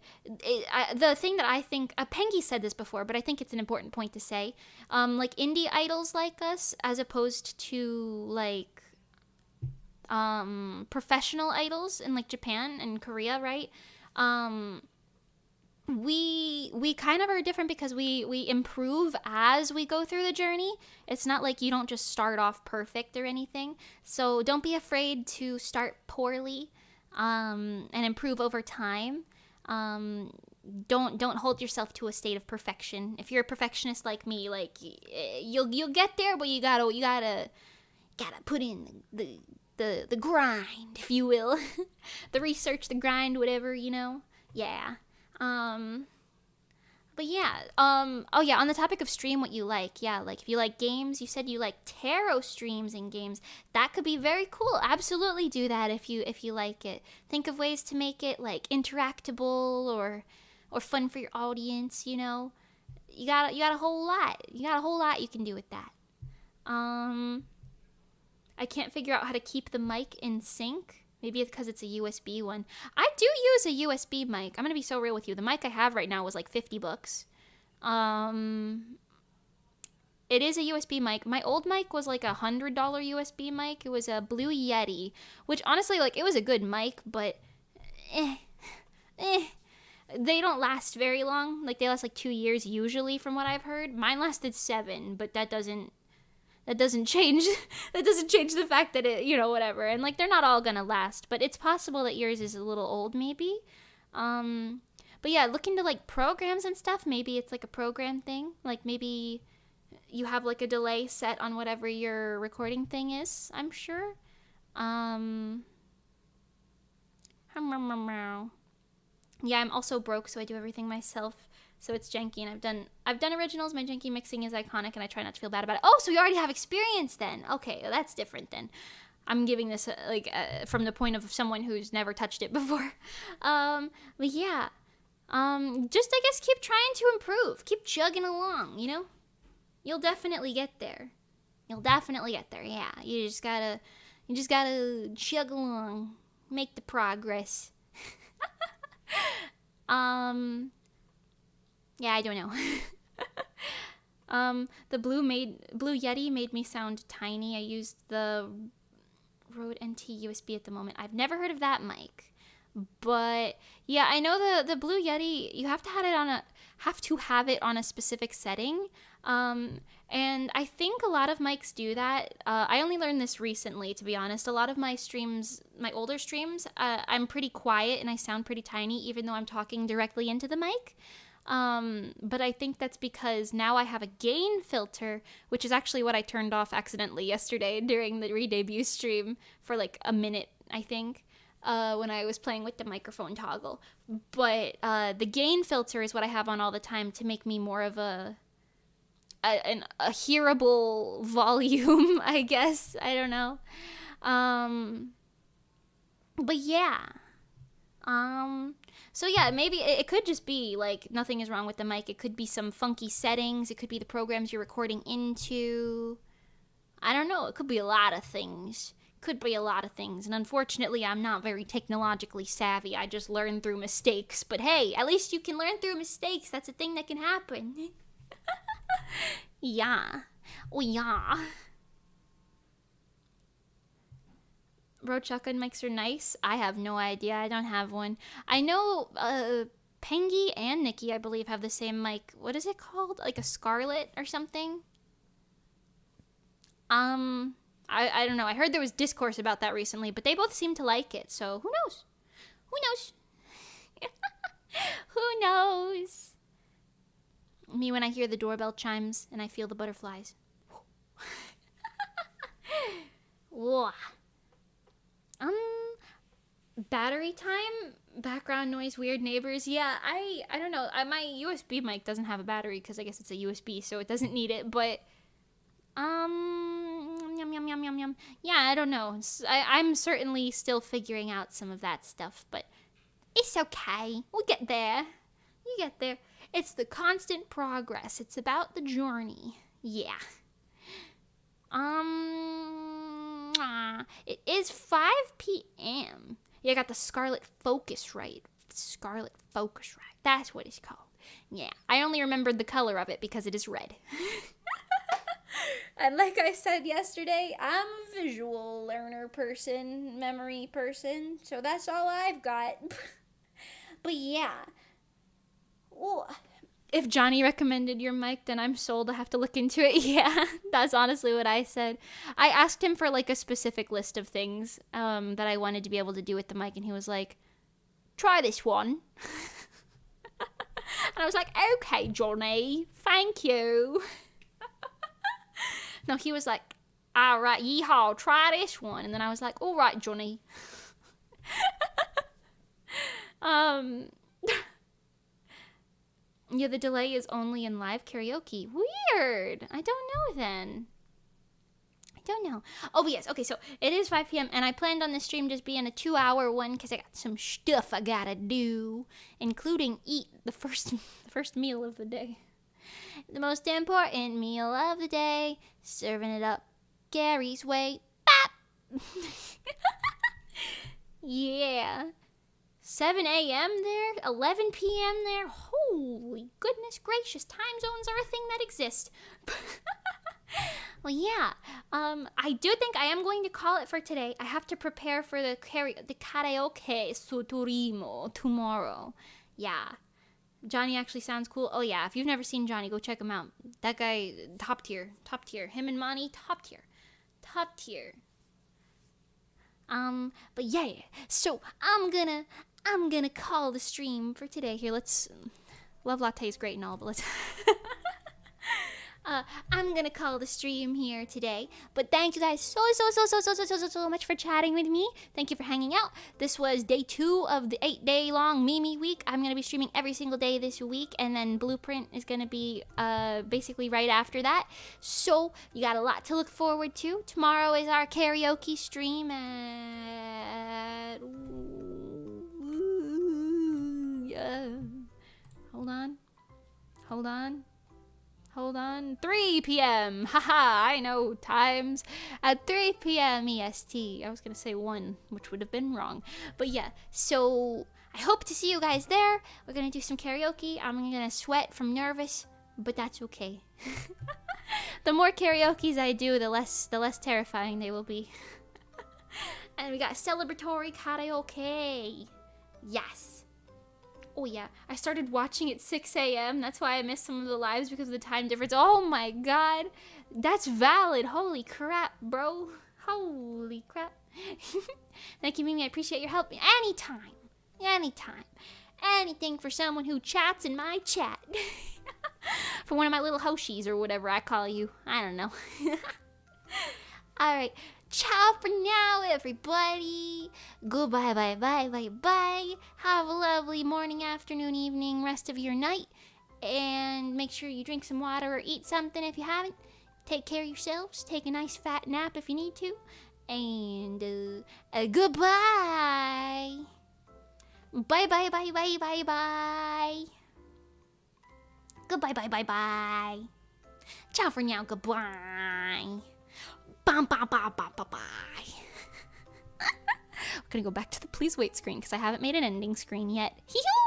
thing that I think, Pengi said this before, but I think it's an important point to say. Like indie idols like us, as opposed to like professional idols in like Japan and Korea, right? We kind of are different because we improve as we go through the journey. It's not like you don't just start off perfect or anything. So don't be afraid to start poorly, and improve over time. Don't hold yourself to a state of perfection. If you're a perfectionist like me, like you'll get there, but you gotta put in the grind, if you will. The research, the grind, whatever, Yeah. But yeah, oh yeah, on the topic of stream what you like, yeah, like if you like games, you said you like tarot streams and games, that could be very cool. Absolutely do that if you like it. Think of ways to make it like interactable or fun for your audience, You got a whole lot. You got a whole lot you can do with that. I can't figure out how to keep the mic in sync. Maybe it's because it's a USB one. I do use a USB mic. I'm going to be so real with you. The mic I have right now was like $50. It is a USB mic. My old mic was like $100 USB mic. It was a Blue Yeti, which honestly, like, it was a good mic, but they don't last very long. Like, they last like 2 years usually from what I've heard. Mine lasted 7, but that doesn't change the fact that it, whatever. And like, they're not all gonna last, but it's possible that yours is a little old maybe. But yeah, look into like programs and stuff. Maybe it's like a program thing. Like maybe you have like a delay set on whatever your recording thing is, I'm sure. Yeah, I'm also broke, so I do everything myself. So it's janky, and I've done originals. My janky mixing is iconic, and I try not to feel bad about it. Oh, so you already have experience then? Okay, well, that's different then. I'm giving this from the point of someone who's never touched it before. But yeah, just I guess keep trying to improve, keep chugging along. You'll definitely get there. Yeah, you just gotta chug along, make the progress. Yeah, I don't know. The Blue Yeti made me sound tiny. I used the Rode NT USB at the moment. I've never heard of that mic. But yeah, I know the Blue Yeti, you have to have it on a specific setting. And I think a lot of mics do that. I only learned this recently, to be honest. A lot of my streams, my older streams, I'm pretty quiet and I sound pretty tiny, even though I'm talking directly into the mic. But I think that's because now I have a gain filter, which is actually what I turned off accidentally yesterday during the re-debut stream for like a minute, I think, when I was playing with the microphone toggle. But the gain filter is what I have on all the time to make me more of a hearable volume, I guess. I don't know. But yeah. So yeah, maybe it could just be like nothing is wrong with the mic. It could be some funky settings. It could be the programs you're recording into. I don't know. It could be a lot of things. And unfortunately, I'm not very technologically savvy. I just learn through mistakes. But hey, at least you can learn through mistakes. That's a thing that can happen. Yeah. Oh yeah. Rode shotgun mics are nice. I have no idea. I don't have one. I know Pengi and Nikki, I believe, have the same mic. What is it called? Like a Scarlett or something? I don't know. I heard there was discourse about that recently, but they both seem to like it. So who knows? Who knows? Me when I hear the doorbell chimes and I feel the butterflies. Whoa. Battery time, background noise, weird neighbors. Yeah, I don't know. My USB mic doesn't have a battery because I guess it's a USB, so it doesn't need it. But yum. Yeah, I don't know. I'm certainly still figuring out some of that stuff, but it's okay. We'll get there. You get there. It's the constant progress. It's about the journey. Yeah. It is 5 p.m. Yeah, I got the Scarlet Focus right. Scarlet Focus right. That's what it's called. Yeah, I only remembered the color of it because it is red. And like I said yesterday, I'm a visual learner person, memory person, so that's all I've got. But yeah. Ooh. If Johnny recommended your mic, then I'm sold. I have to look into it. Yeah, that's honestly what I said. I asked him for like a specific list of things that I wanted to be able to do with the mic, and he was like, try this one. And I was like, okay, Johnny, thank you. No, he was like, all right, yeehaw, try this one. And then I was like, all right, Johnny. Yeah, the delay is only in live karaoke. Weird. I don't know then. I don't know. Oh, but yes. Okay, so it is 5 p.m. and I planned on this stream just being a 2-hour one because I got some stuff I gotta do, including eat the first meal of the day. The most important meal of the day. Serving it up Gary's way. Bap! Yeah. 7 a.m. there, 11 p.m. there. Holy goodness gracious, time zones are a thing that exist. Well, yeah, I do think I am going to call it for today. I have to prepare for the karaoke Sotorimo tomorrow. Yeah, Johnny actually sounds cool. Oh yeah, if you've never seen Johnny, go check him out. That guy, top tier. Him and Monty, top tier. But yeah, so I'm gonna call the stream for today. Here, Love Latte is great and all, but let's, I'm gonna call the stream here today. But thank you guys so much for chatting with me. Thank you for hanging out. This was day 2 of the 8-day long Mimi week. I'm gonna be streaming every single day this week, and then Blueprint is gonna be basically right after that. So you got a lot to look forward to. Tomorrow is our karaoke stream at Hold on. 3 p.m. Haha, I know times. At 3 p.m. EST. I was going to say 1, which would have been wrong. But yeah, so I hope to see you guys there. We're going to do some karaoke. I'm going to sweat from nervous, but that's okay. The more karaokes I do, the less terrifying they will be. And we got celebratory karaoke. Yes. Oh yeah, I started watching at 6 a.m. That's why I missed some of the lives because of the time difference. Oh my god, that's valid. Holy crap, bro. Holy crap. Thank you, Mimi. I appreciate your help. Anytime. Anything for someone who chats in my chat. For one of my little Hoshis or whatever I call you. I don't know. Alright. Ciao for now, everybody. Goodbye, bye. Have a lovely morning, afternoon, evening, rest of your night. And make sure you drink some water or eat something if you haven't. Take care of yourselves. Take a nice fat nap if you need to. And goodbye. Bye. Goodbye, bye. Ciao for now, goodbye. Bye. We're gonna go back to the please wait screen because I haven't made an ending screen yet. Hee-hoo!